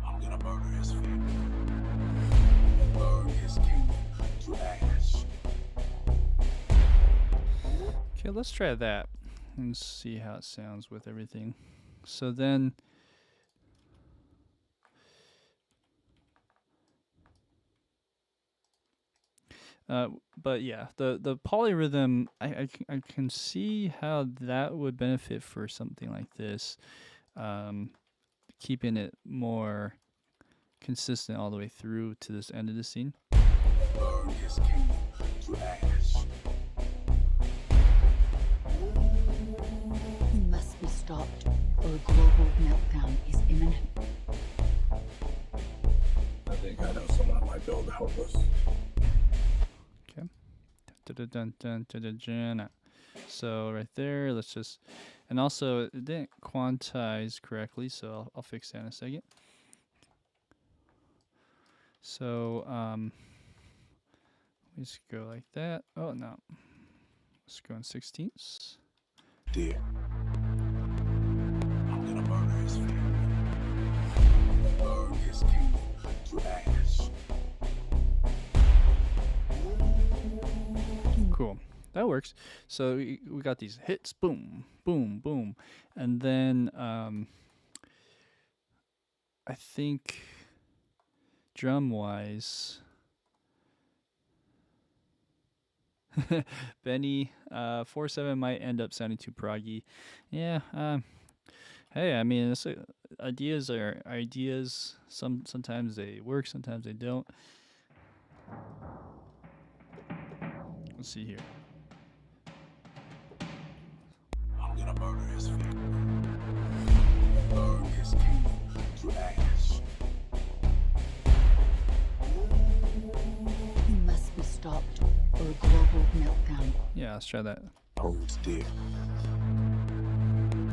I'm gonna murder his family. Burn his kingdom to ash. Okay, let's try that and see how it sounds with everything. So then but yeah, the polyrhythm, I can see how that would benefit for something like this, keeping it more consistent all the way through to this end of the scene. Burn his kingdom to ash. He must be stopped, or a global meltdown is imminent. I think I know someone might be able to help us. Okay. Dun, dun, dun, dun, dun, dun. So right there, let's just, and also it didn't quantize correctly, so I'll fix that in a second. So let's go like that. Oh no, let's go in 16ths. Dear, I'm gonna murder his family. Burn his kingdom to ash. Cool, that works. So we got these hits, boom, boom, boom, and then I think drum wise, Benny 4/7 might end up sounding too proggy. Yeah. Hey, I mean, ideas are ideas. Sometimes they work, sometimes they don't. Let's see here. I'm gonna murder his family. Burn his kingdom to ash. He must be stopped, or a global meltdown. Yeah, let's try that. Chords, dear.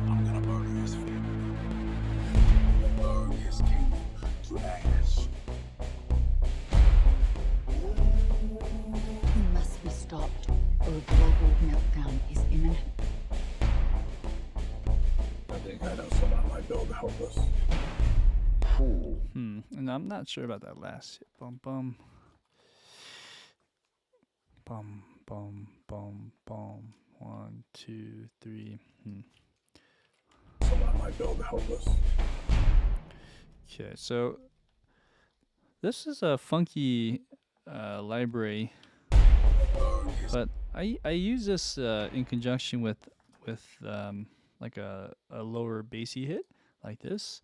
I'm gonna murder his family. Burn his kingdom to ash. He must be stopped, or a global meltdown is imminent. I think I know someone might be able to help us. Cool. And I'm not sure about that last hit. Bum bum. Bum bum bum bum. 1 2 3. Someone might be able to help us. Okay, so this is a funky library, but I use this in conjunction with like a lower bassy hit like this.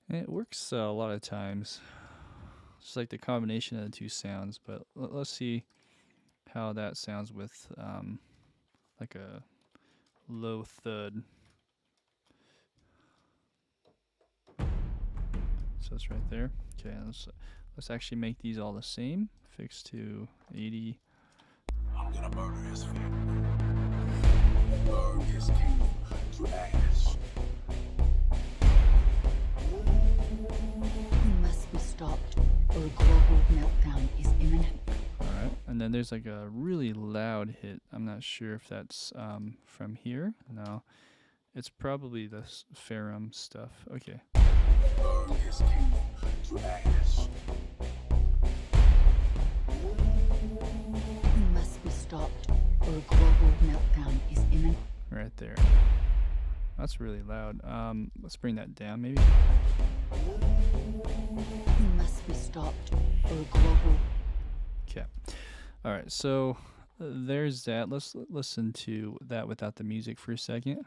And it works a lot of times. It's like the combination of the two sounds, but let's see how that sounds with like a low thud. So it's right there. Okay, let's actually make these all the same. Fix to 80. I'm gonna murder his family. Burn his kingdom to ash. He must be stopped, or a global meltdown is imminent. Alright, and then there's like a really loud hit. I'm not sure if that's from here. No, it's probably the Ferrum stuff. Okay. Burn his kingdom to ash. He must be stopped, or a global meltdown is imminent. Right there. That's really loud. Let's bring that down maybe. He must be stopped or a global. Okay. All right. So there's that. Let's listen to that without the music for a second.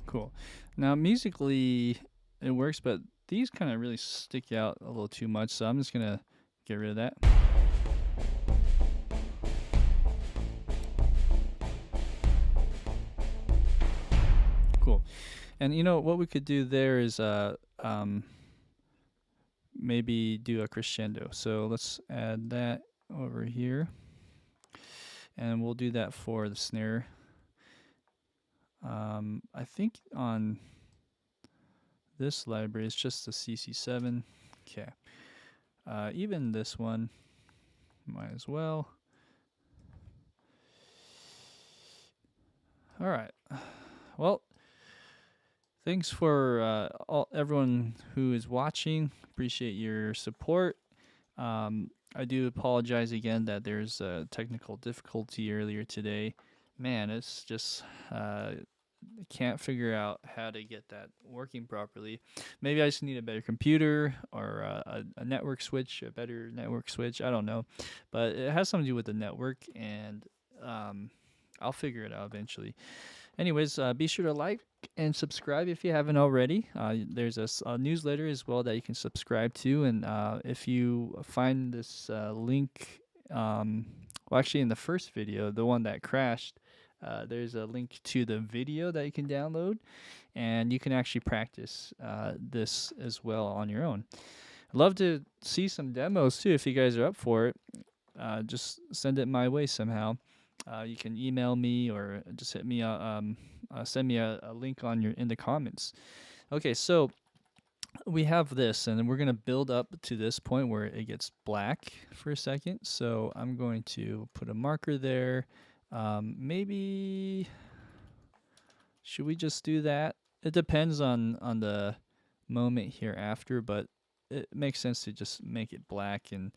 Cool. Now musically it works, but these kind of really stick out a little too much, so I'm just gonna get rid of that. Cool. And you know what we could do there is maybe do a crescendo. So let's add that over here, and we'll do that for the snare. I think on this library it's just the CC7. Okay. Even this one might as well. All right. Well, thanks for everyone who is watching. Appreciate your support. I do apologize again that there's a technical difficulty earlier today. Man, it's just can't figure out how to get that working properly. Maybe I just need a better computer or a network switch, a better network switch. I don't know, but it has something to do with the network, and I'll figure it out eventually. Anyways, be sure to like and subscribe if you haven't already. There's a newsletter as well that you can subscribe to, and if you find this link, well, actually in the first video, the one that crashed, there's a link to the video that you can download, and you can actually practice this as well on your own. I'd love to see some demos too if you guys are up for it. Just send it my way somehow. You can email me or just hit me send me a link in the comments. Okay, so we have this, and then we're gonna build up to this point where it gets black for a second. So I'm going to put a marker there. Maybe should we just do that? It depends on the moment here after, but it makes sense to just make it black and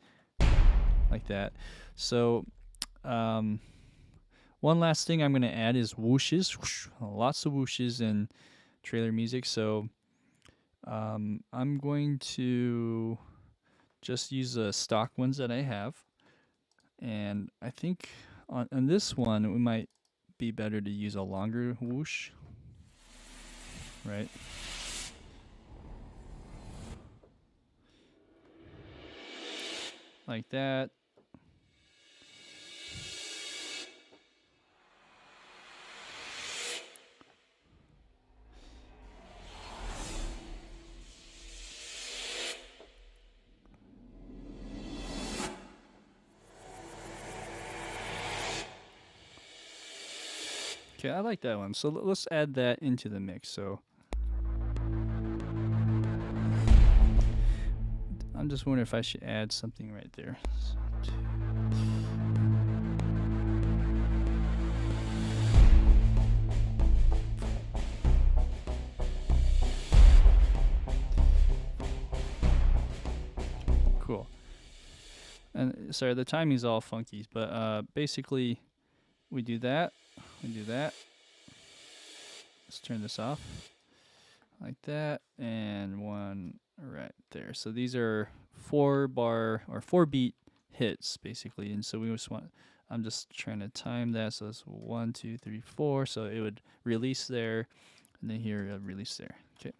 like that. So one last thing I'm going to add is whooshes. Whoosh, lots of whooshes in trailer music. So I'm going to just use the stock ones that I have. And I think on this one, it might be better to use a longer whoosh. Right? Like that. Okay, I like that one. So let's add that into the mix. So I'm just wondering if I should add something right there. Cool. And sorry, the timing's all funky, but basically we do that. We do that. Let's turn this off like that, and one right there. So these are 4-bar or 4-beat hits basically, and so we just want. I'm just trying to time that, so it's 1, 2, 3, 4. So it would release there, and then here a release there. Okay.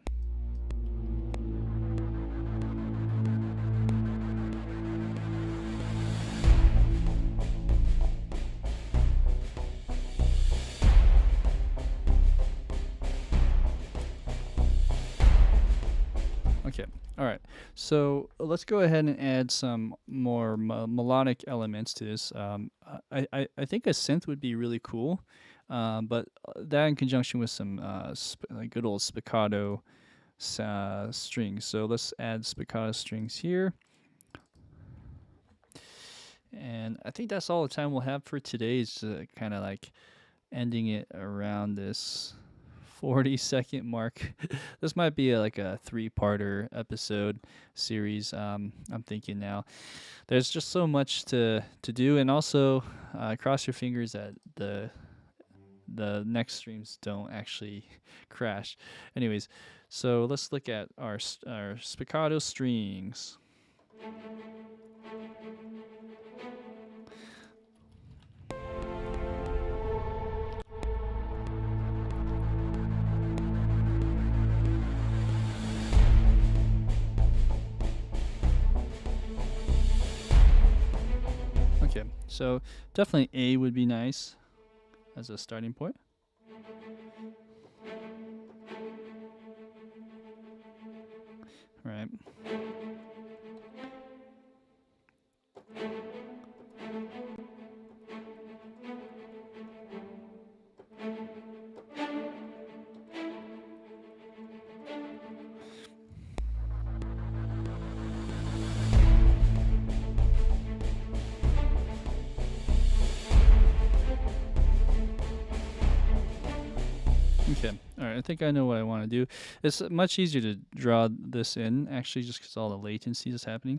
Okay, all right. So let's go ahead and add some more melodic elements to this. I think a synth would be really cool. But that in conjunction with some like good old spiccato strings. So let's add spiccato strings here. And I think that's all the time we'll have for today. Is kind of like ending it around this 40-second mark. This might be like a 3-parter episode series. I'm thinking now. There's just so much to do, and also cross your fingers that the next streams don't actually crash. Anyways, so let's look at our spiccato strings. Okay, so definitely A would be nice as a starting point. Right. Okay, alright, I think I know what I want to do. It's much easier to draw this in, actually, just because all the latency is happening.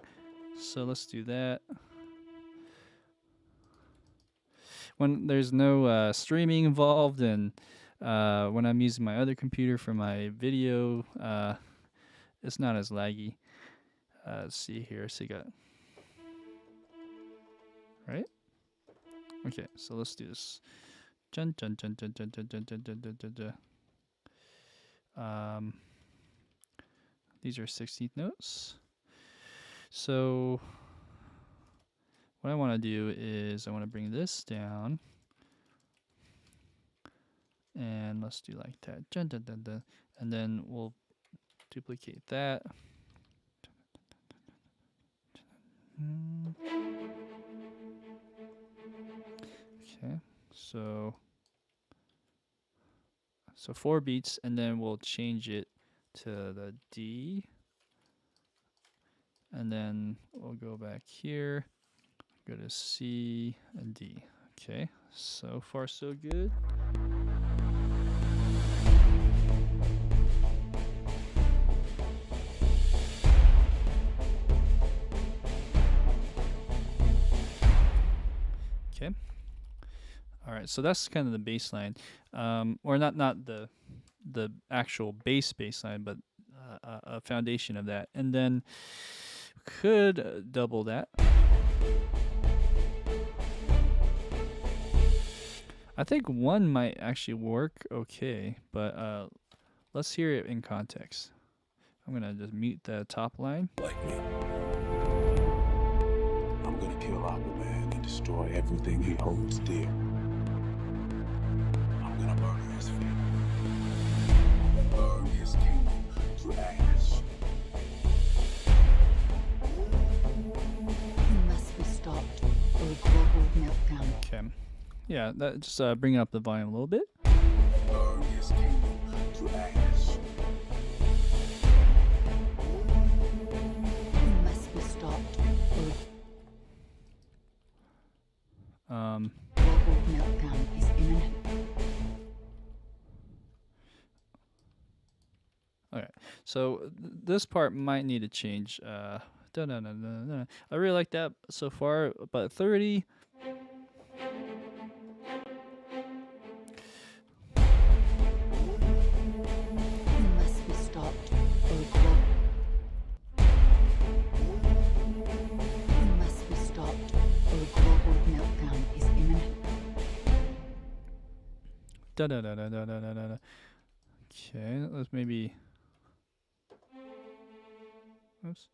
So let's do that. When there's no streaming involved, and when I'm using my other computer for my video, it's not as laggy. Let's see here, so you got... Right? Okay, so let's do this. Dun, dun, dun, dun, dun, dun, dun, dun, dun, dun, dun, dun. These are 16th notes. So what I want to do is I want to bring this down, and let's do like that. Dun, dun, dun, dun. And then we'll duplicate that. Okay, so 4 beats, and then we'll change it to the D, and then we'll go back here, go to C and D. Okay, so far so good. Okay. All right, so that's kind of the bass line, or not the actual bass line, but a foundation of that, and then could double that. I think 1 might actually work okay, but let's hear it in context. I'm gonna just mute the top line. Like me. I'm gonna kill Aquaman and destroy everything he holds dear. I'm gonna murder his family. Burn his kingdom to ash. He must be stopped or a global meltdown. Okay. Yeah, that just bringing up the volume a little bit. Burn his kingdom to ash. He must be stopped or global meltdown is imminent. Okay, so this part might need to change. I really like that so far, but 30. He must be stopped or global. He must be stopped or global meltdown is imminent. Okay, let's maybe. Oops.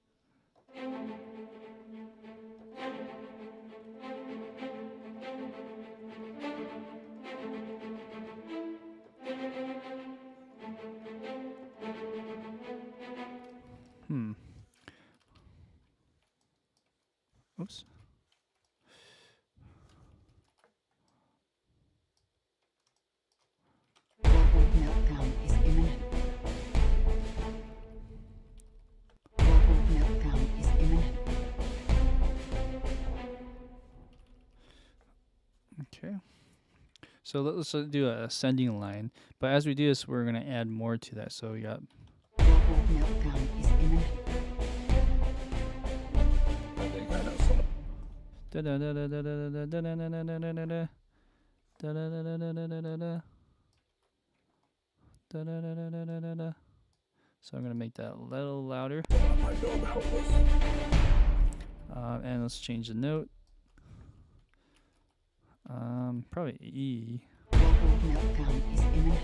Oops. Okay. So let's do a ascending line. But as we do this, we're going to add more to that. So we got Global meltdown is imminent. I think I know some. da da da da da da da da da da da da da da. Da da da da da da da da da. Da da da da da da da da. So I'm gonna make that a little louder. I don't help us. And let's change the note. Probably E. Global meltdown is imminent.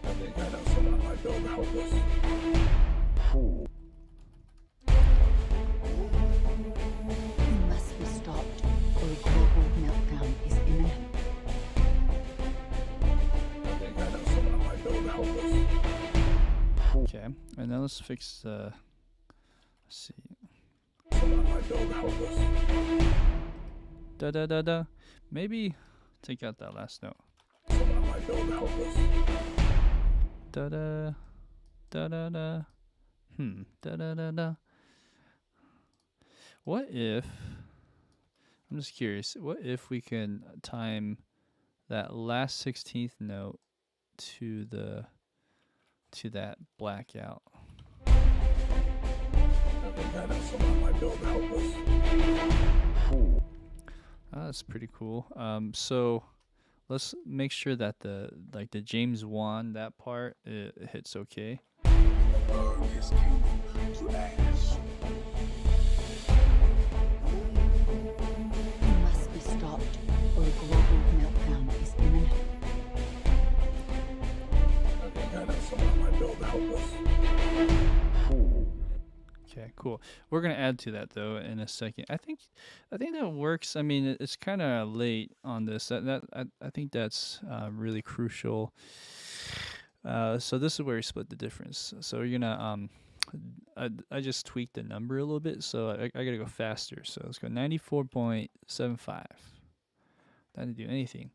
I think I know some. I don't help us. Cool. You must be stopped, or a global meltdown is imminent. I think I know some. I don't help us. Okay, and then let's fix the. Let's see. Some. I don't help us. Da da da da. Maybe take out that last note. Some. I don't help us. Da da da da da. Da da da da. What if? I'm just curious. What if we can time that last 16th note to that blackout? I think I know some. I don't help us. Cool. That's pretty cool. So let's make sure that the James Wan, that part, it hits okay. His king to ash. You must be stopped, or a global meltdown is imminent. I think I know some. I don't help us. Cool. Okay, cool. We're gonna add to that though in a second. I think that works. I mean, it's kind of late on this. I think that's really crucial. So this is where we split the difference. So you're gonna I just tweaked the number a little bit, so I gotta go faster. So let's go 94.75. Not to do anything.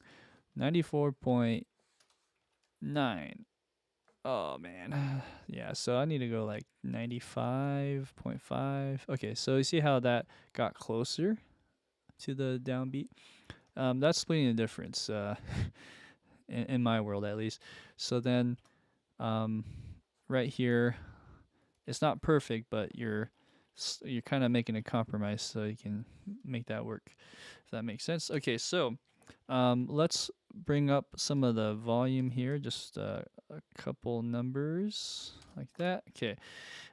94.9. Oh man. Yeah, so I need to go like 95.5. Okay, so you see how that got closer to the downbeat? That's splitting the difference, in my world at least. So then right here, it's not perfect, but you're kind of making a compromise so you can make that work, if that makes sense. Okay, so let's bring up some of the volume here, just a couple numbers like that. Okay,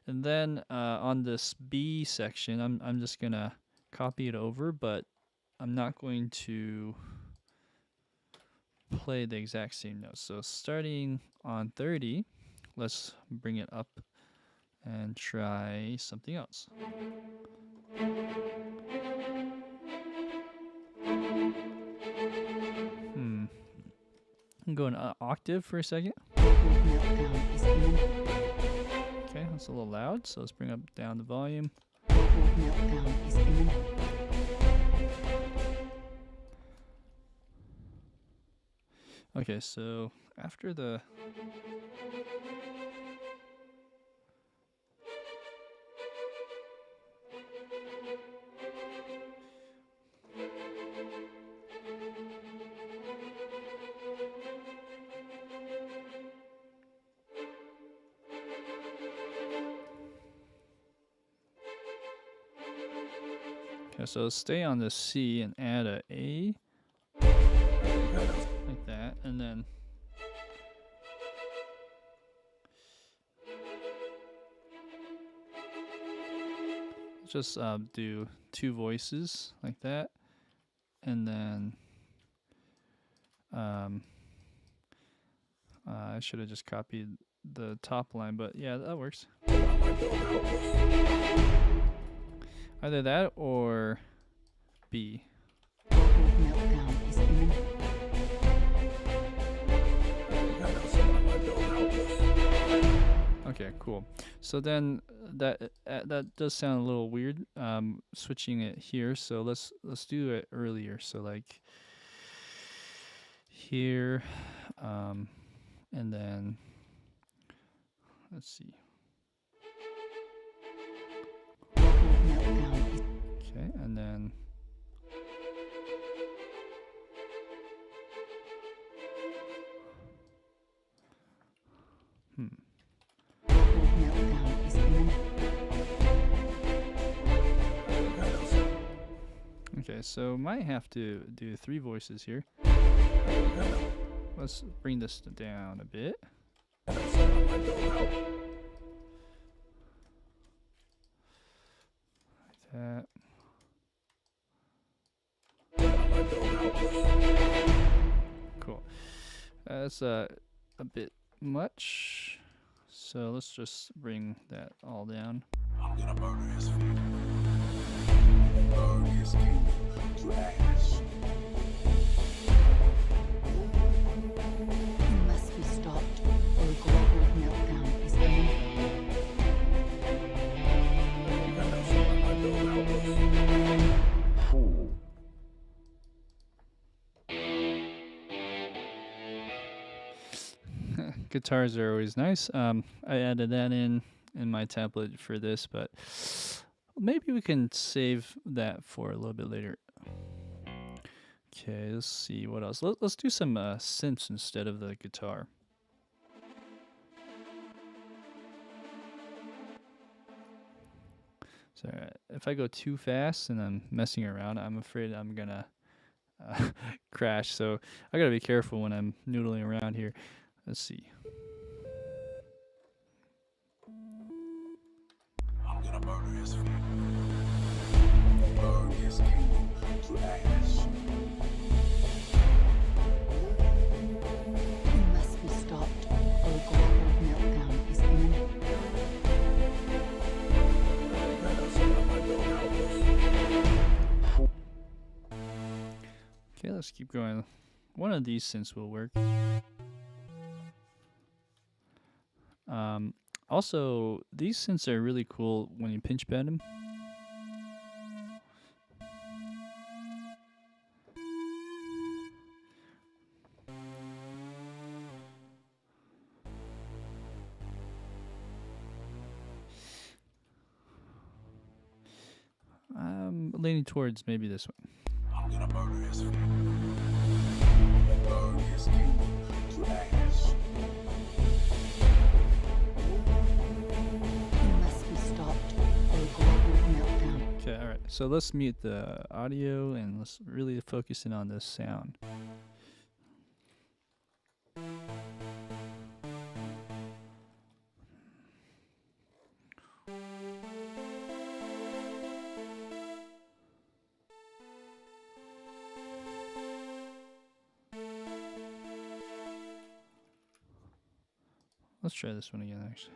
and then on this B section, I'm just gonna copy it over, but I'm not going to play the exact same notes. So starting on 30, let's bring it up and try something else. I'm going octave for a second. Global meltdown is imminent. Okay, that's a little loud, so let's bring up down the volume. Global meltdown is imminent. Okay, so after the Okay, so stay on the C and add a A like that, and then just do two voices like that, and then I should have just copied the top line, but yeah, that works. Either that or B. Global meltdown is imminent. Okay, cool. So then that does sound a little weird. Switching it here. So let's do it earlier. So like here, and then let's see. Global meltdown is Okay, and then Okay, so might have to do 3 voices here. Let's bring this down a bit. Like that. Cool. That's a bit much. So let's just bring that all down. I'm gonna murder his feet. Burn his kingdom to ash. You must be stopped, or a global meltdown is imminent. Fool. Guitars are always nice. I added that in my tablet for this, but maybe we can save that for a little bit later. Okay, let's see what else. Let's do some synths instead of the guitar. So if I go too fast and I'm messing around, I'm afraid I'm gonna crash. So I gotta be careful when I'm noodling around here. Let's see. I'm gonna murder his feet. Burn his kingdom to ash. You must be stopped, or a global meltdown is imminent. Okay, let's keep going. One of these synths will work. Also, these synths are really cool when you pinch bend them. I'm leaning towards maybe this one. I'm gonna murder his feet. Burn his kingdom to ash. You must be stopped, or a global meltdown. Okay, alright. So let's mute the audio and let's really focus in on this sound. Let's try this one again, actually.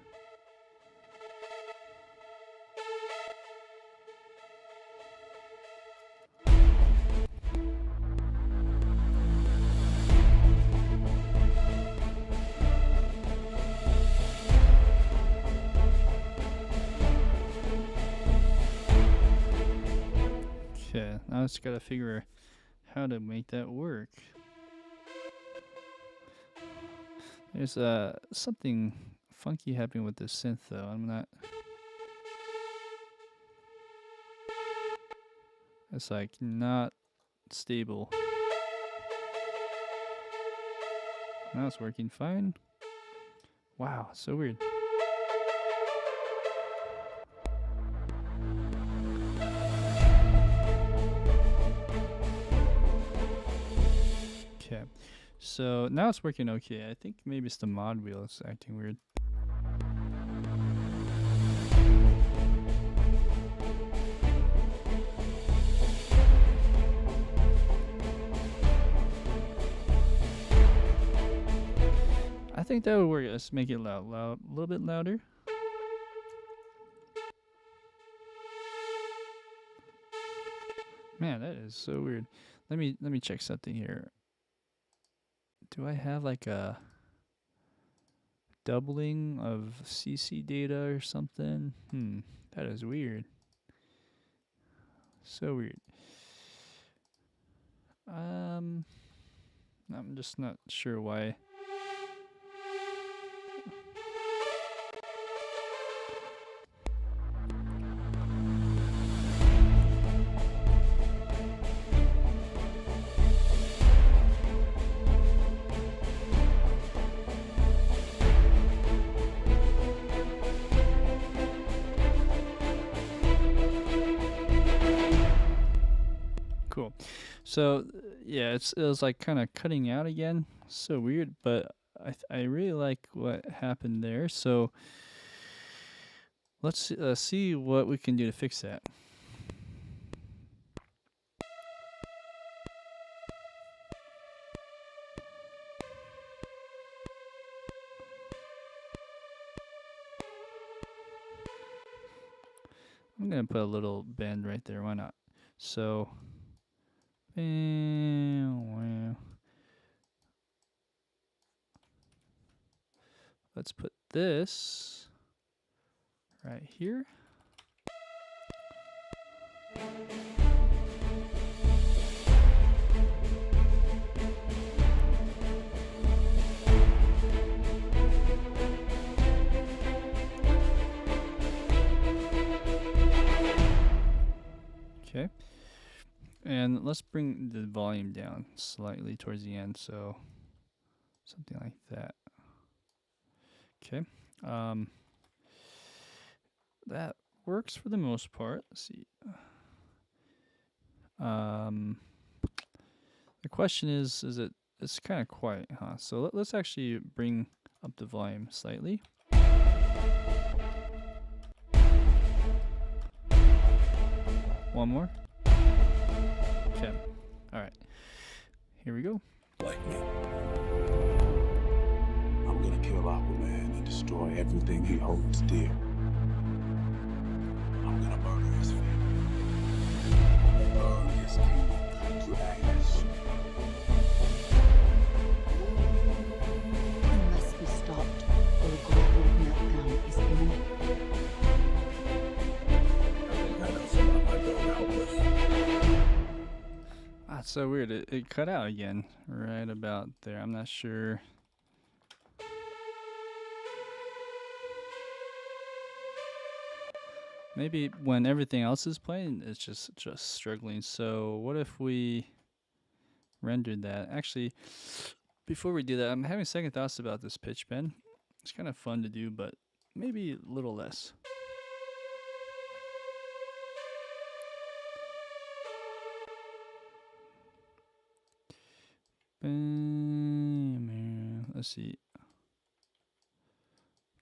Okay, now I just gotta figure how to make that work. There's something funky happening with this synth though. I'm not. It's like not stable. Now it's working fine. Wow, so weird. Okay. So now it's working okay. I think maybe it's the mod wheel that's acting weird. I think that would work. Let's make it loud, a little bit louder. Man, that is so weird. Let me check something here. Do I have like a doubling of CC data or something? That is weird. So weird. I'm just not sure why. Cool. So yeah, it was like kind of cutting out again. So weird, but I really like what happened there. So let's see what we can do to fix that. I'm gonna put a little bend right there. Why not? So, let's put this right here. Okay. And let's bring the volume down slightly towards the end, so something like that. Okay. That works for the most part. Let's see. The question is it's kind of quiet, huh? So let's actually bring up the volume slightly. One more. Okay. All right. Here we go. Like me. I'm gonna kill Aquaman and destroy everything he holds dear. I'm gonna murder his family. Burn his kingdom to ash. He must be stopped, or a global meltdown is imminent. I think I know someone I might go out with. Ah, it's so weird. It cut out again right about there. I'm not sure. Maybe when everything else is playing, it's just struggling. So what if we rendered that? Actually, before we do that, I'm having second thoughts about this pitch bend. It's kind of fun to do, but maybe a little less. Let's see.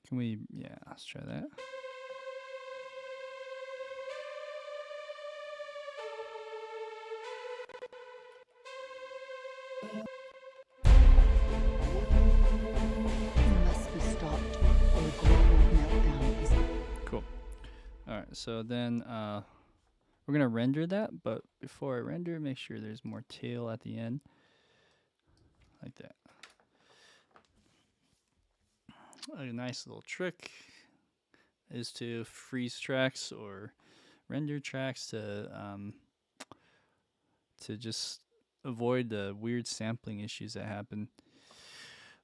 Can we, yeah, let's try that. He must be stopped, or a global meltdown is Cool. All right, so then we're gonna render that, but before I render, make sure there's more tail at the end, like that. A nice little trick is to freeze tracks or render tracks to just avoid the weird sampling issues that happen.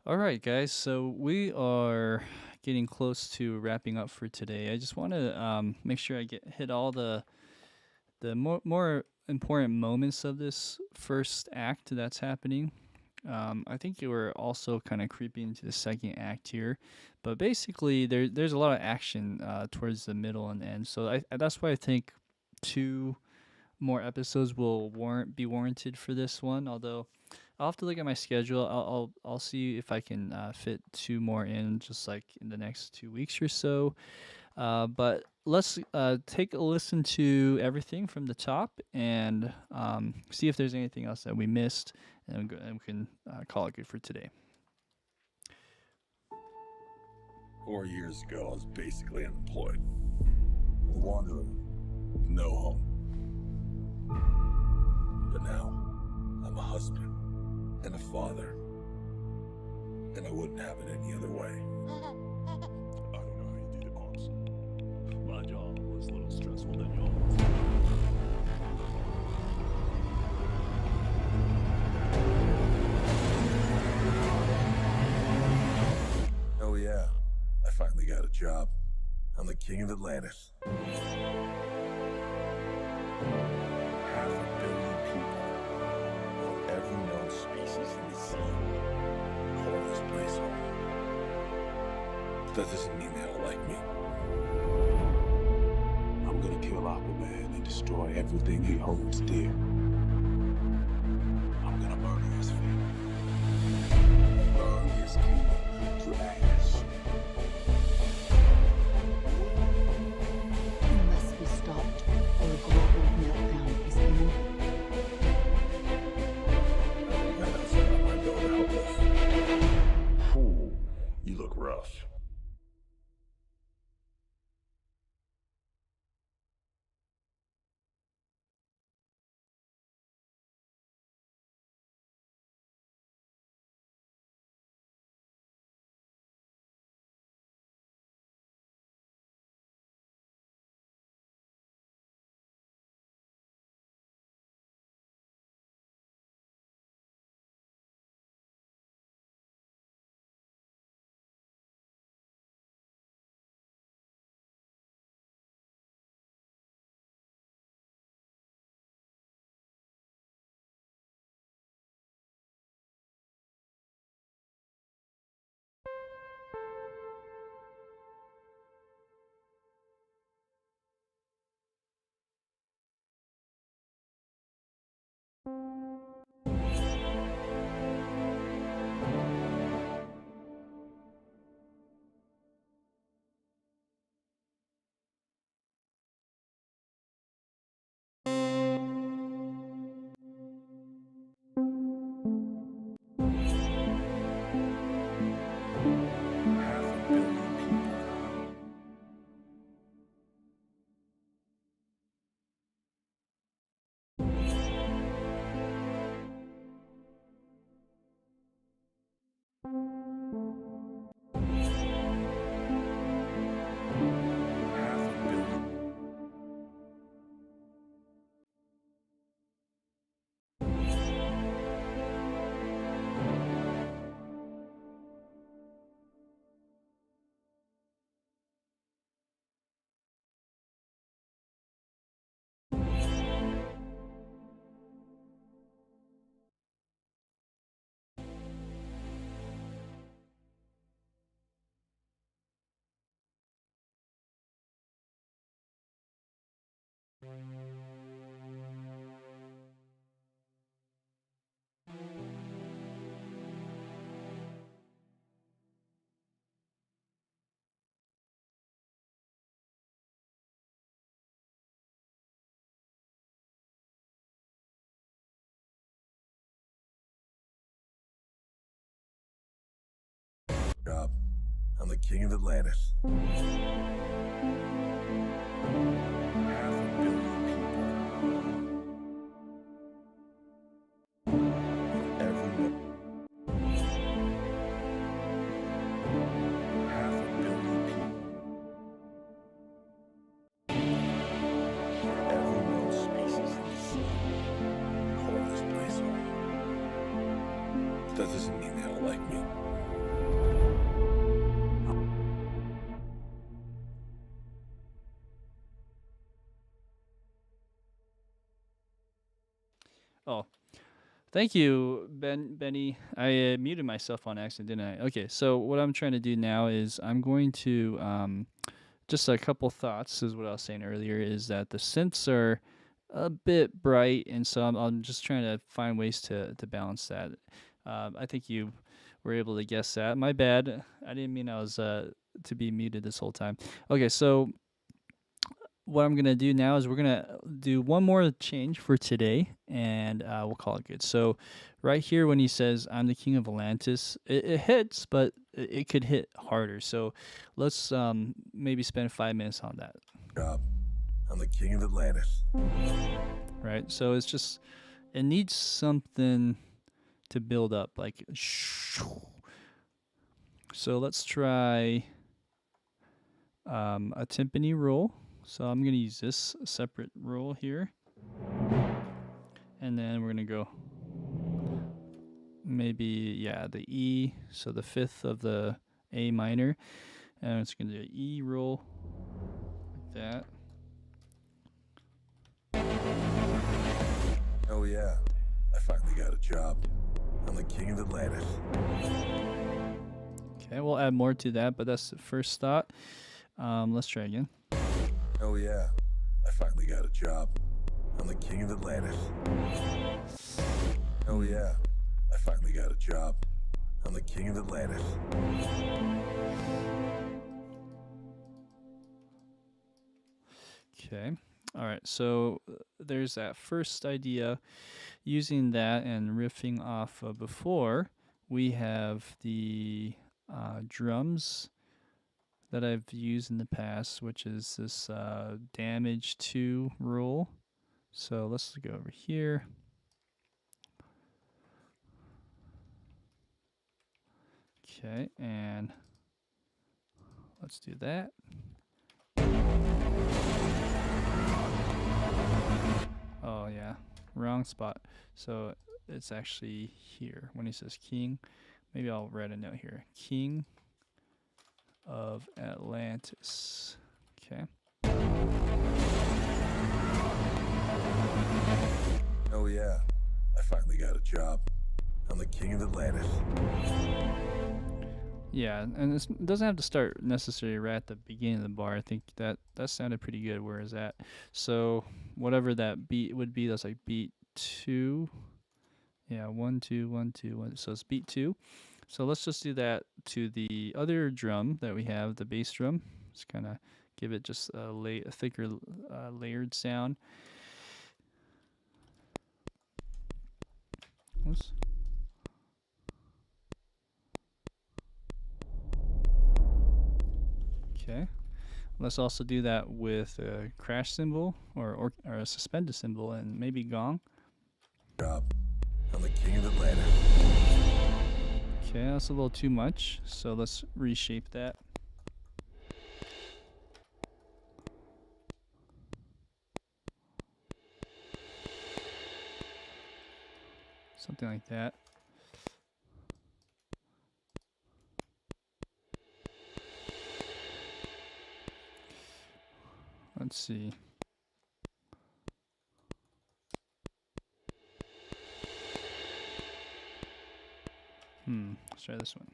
All right, guys, so we are getting close to wrapping up for today. I just want to make sure I hit all the more important moments of this first act that's happening. I think you were also kind of creeping into the second act here, but basically there's a lot of action towards the middle and end. So that's why I think 2 more episodes will be warranted for this one. Although I'll have to look at my schedule. I'll see if I can fit 2 more in just like in the next 2 weeks or so. But let's take a listen to everything from the top and see if there's anything else that we missed, and we can call it good for today. 4 years ago, I was basically unemployed. A wanderer. No home. But now, I'm a husband and a father. And I wouldn't have it any other way. I don't know how you did it, Arps. My job was a little stressful than yours. Oh yeah, I finally got a job. I'm the king of Atlantis. 500 million people. Every known species in the sea. Call this place home. But that doesn't mean they all like me. I'm gonna kill Aquaman and destroy everything he holds dear. Job. I'm the king of Atlantis. Half a billion people. Every no- Half a billion people. Every known species in the sea call this place home. That doesn't mean they all like me. Oh, thank you, Benny. I muted myself on accident, didn't I? Okay, so what I'm trying to do now is I'm going to just a couple thoughts. Is what I was saying earlier. Is that the synths are a bit bright, and so I'm just trying to find ways to balance that. I think you were able to guess that. My bad. I didn't mean I was to be muted this whole time. Okay, so what I'm gonna do now is we're gonna do one more change for today, and we'll call it good. So, right here when he says "I'm the king of Atlantis," it hits, but it could hit harder. So, let's maybe spend 5 minutes on that. Job. I'm the king of Atlantis. Right. So it's just it needs something to build up, like. So let's try a timpani roll. So I'm gonna use this separate roll here. And then we're gonna go maybe, yeah, the E, so the fifth of the A minor. And it's gonna do an E roll like that. Oh yeah, I finally got a job. I'm the king of Atlantis. Okay, we'll add more to that, but that's the first thought. Let's try again. Oh yeah, I finally got a job. I'm the king of Atlantis. Oh yeah, I finally got a job. I'm the king of Atlantis. Okay. All right. So there's that first idea. Using that and riffing off of before, we have the drums that I've used in the past, which is this damage 2 rule. So let's go over here. Okay, and let's do that. Oh yeah, wrong spot. So it's actually here when he says king. Maybe I'll write a note here. King of Atlantis. Okay. Oh yeah, I finally got a job. I'm the king of Atlantis. Yeah, and it doesn't have to start necessarily right at the beginning of the bar. I think that sounded pretty good. Where is that? So whatever that beat would be, that's like beat 2. Yeah, 1 2 1 2 1. So it's beat 2. So let's just do that to the other drum that we have, the bass drum. Just kind of give it just a thicker layered sound. Oops. Okay. Let's also do that with a crash cymbal or a suspended cymbal and maybe gong. Job. I'm the king of Atlantis. Okay, that's a little too much. So let's reshape that. Something like that. Let's see. Let's try this one.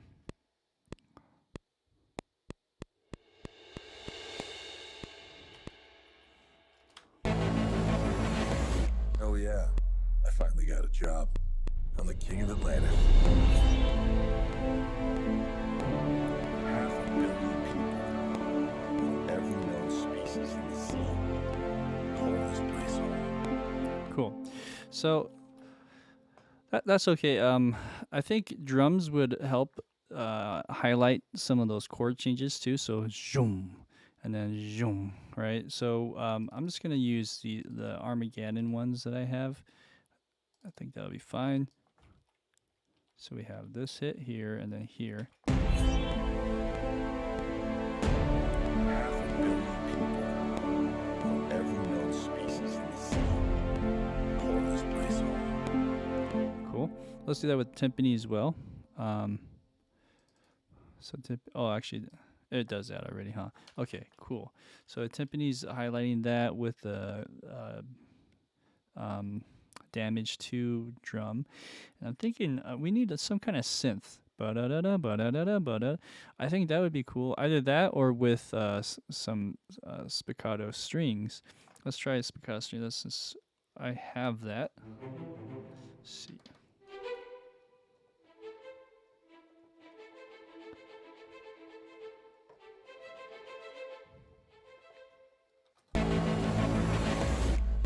finally got a job. I'm the king of Atlantis. Half a billion people, every known species in the sea, call this place home. Cool. So that's okay. I think drums would help highlight some of those chord changes too. So zoom and then zoom, right? So I'm just gonna use the Armageddon ones that I have. I think that'll be fine. So we have this hit here and then here. Half a billion people, every known species in the sea, call this place home. Cool. Let's do that with timpani as well. Actually, it does that already, huh? Okay, cool. So timpani's highlighting that with the damage 2 drum. And I'm thinking we need some kind of synth. Ba-da-da-da, ba-da-da-da, ba-da. I think that would be cool. Either that or with some spiccato strings. Let's try spiccato strings. I have that. Let's see.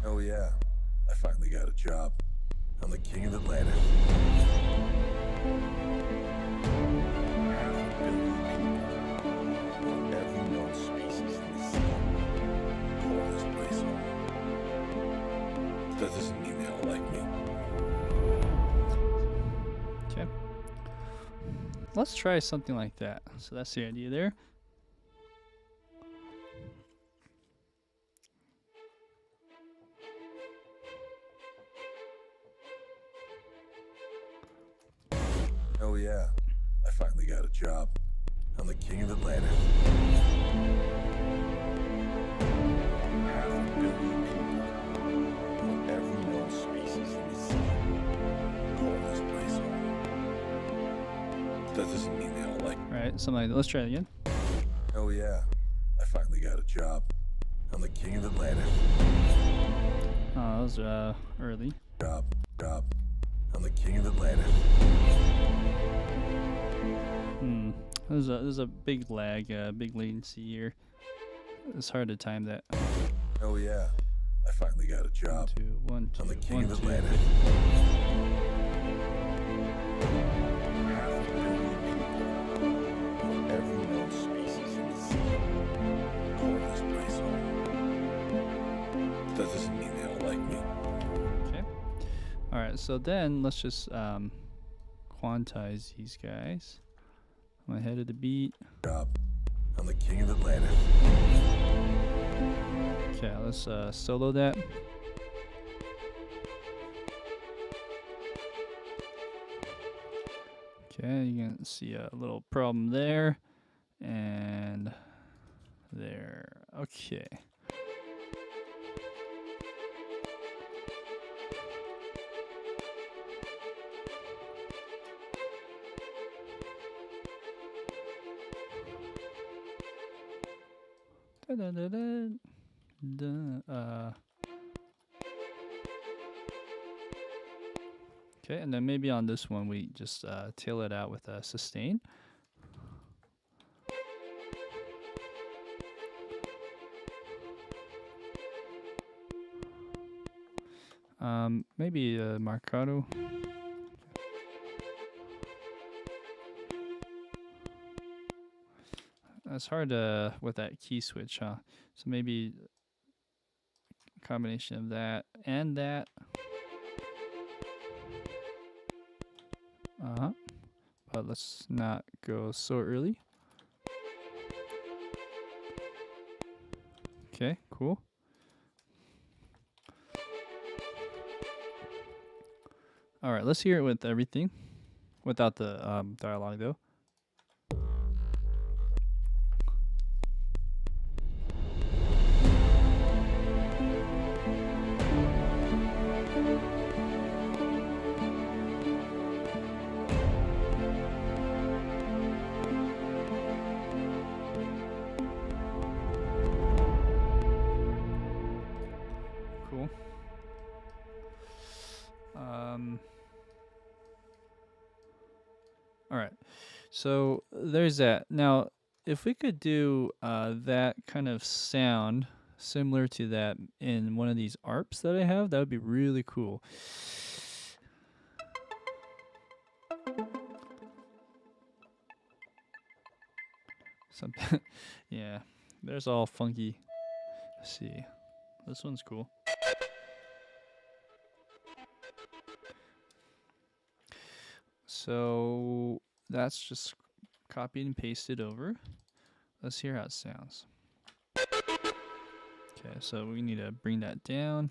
Oh yeah, I finally got a job. I'm the king of Atlantis. Half a billion people, every known species in the sea, call this place home. That doesn't mean they don't like me. Okay. Let's try something like that. So that's the idea there. Oh yeah, I finally got a job. I'm the king of Atlantis. Half a billion people, every known species in the sea, call this place home. That doesn't mean they don't like me. All right, something like that. Let's try it again. Oh yeah, I finally got a job. I'm the king of Atlantis. Oh, that was early. Job. I'm the king of Atlantis. There's a big lag, big latency here. It's hard to time that. Oh yeah, I finally got a job. One, two, I'm the king one, of two. Atlantis. Half a billion people, every known species in the sea, call this place home. That doesn't mean they don't like me. Okay. All right. So then let's just quantize these guys. I'm ahead of the beat. Job. I'm the king of Atlantis. Okay, let's solo that. Okay, you can see a little problem there and there. Okay. Okay, and then maybe on this one we just tail it out with a sustain. Maybe a marcato. It's hard with that key switch, huh? So maybe a combination of that and that. But let's not go so early. Okay, cool. All right, let's hear it with everything, without the dialogue though. All right. So there's that. Now, if we could do that kind of sound similar to that in one of these ARPs that I have, that would be really cool. Some, yeah, there's all funky. Let's see. This one's cool. So that's just copied and pasted over. Let's hear how it sounds. Okay, so we need to bring that down.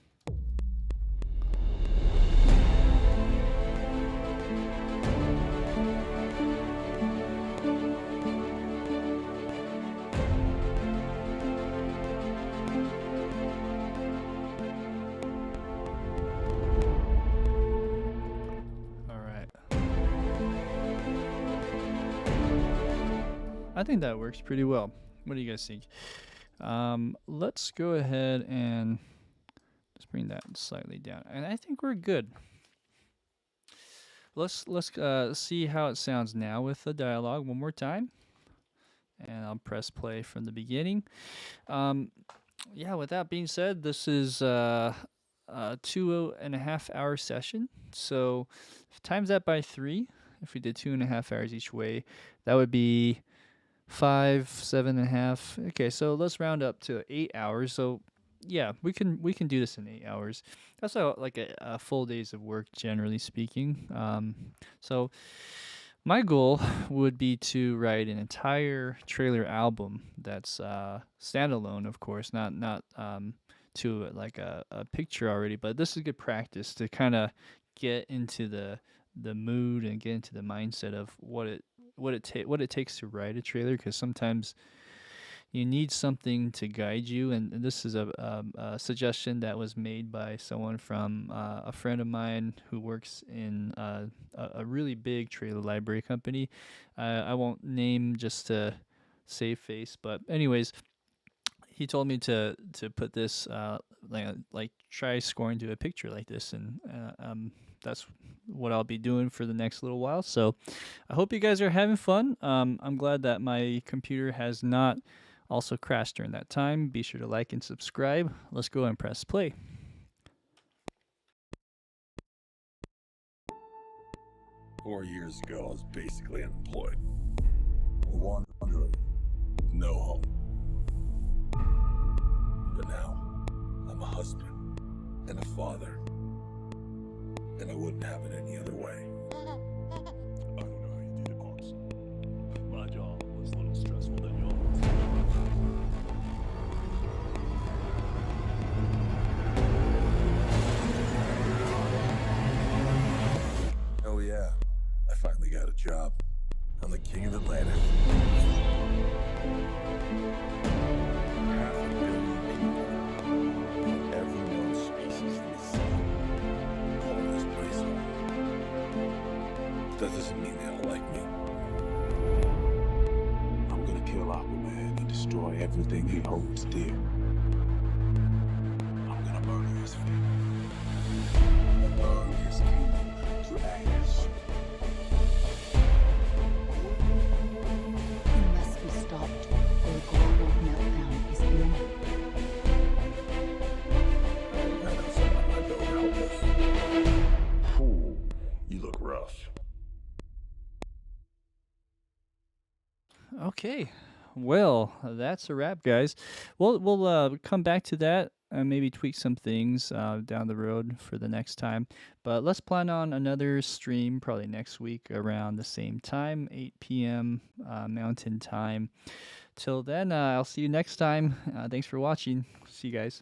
I think that works pretty well. What do you guys think? Let's go ahead and just bring that slightly down, and I think we're good. Let's see how it sounds now with the dialogue one more time, and I'll press play from the beginning. Yeah, with that being said, this is a 2.5 hour session. So times that by 3. If we did 2.5 hours each way, that would be 5, 7.5. Okay, so let's round up to 8 hours. So yeah, we can do this in 8 hours. That's like a full days of work, generally speaking. So my goal would be to write an entire trailer album that's standalone, of course, not to like a picture already. But this is good practice to kind of get into the mood and get into the mindset of what it takes to write a trailer, because sometimes you need something to guide you, and this is a suggestion that was made by someone from a friend of mine who works in a really big trailer library company. I won't name just to save face, but anyways, he told me to put this like try scoring to a picture like this, and that's what I'll be doing for the next little while. So I hope you guys are having fun. I'm glad that my computer has not also crashed during that time. Be sure to like and subscribe. Let's go and press play. 4 years ago, I was basically unemployed. Wandering, no home. But now, I'm a husband and a father. And I wouldn't have it any other way. I don't know how you did it, Arps. My job was a little stressful than yours. Oh yeah, I finally got a job. I'm the king of Atlantis. Half a billion people, every known species in the sea, call this place home. That doesn't mean they don't like me. I'm gonna kill Aquaman and destroy everything he holds dear. I'm gonna murder his family. Burn his kingdom to ashes. You must be stopped, or a global meltdown is imminent. Right outside my door, help us. Fool, you look rough. Okay, well, that's a wrap, guys. We'll come back to that and maybe tweak some things down the road for the next time. But let's plan on another stream probably next week around the same time, 8 p.m. Mountain Time. Till then, I'll see you next time. Thanks for watching. See you guys.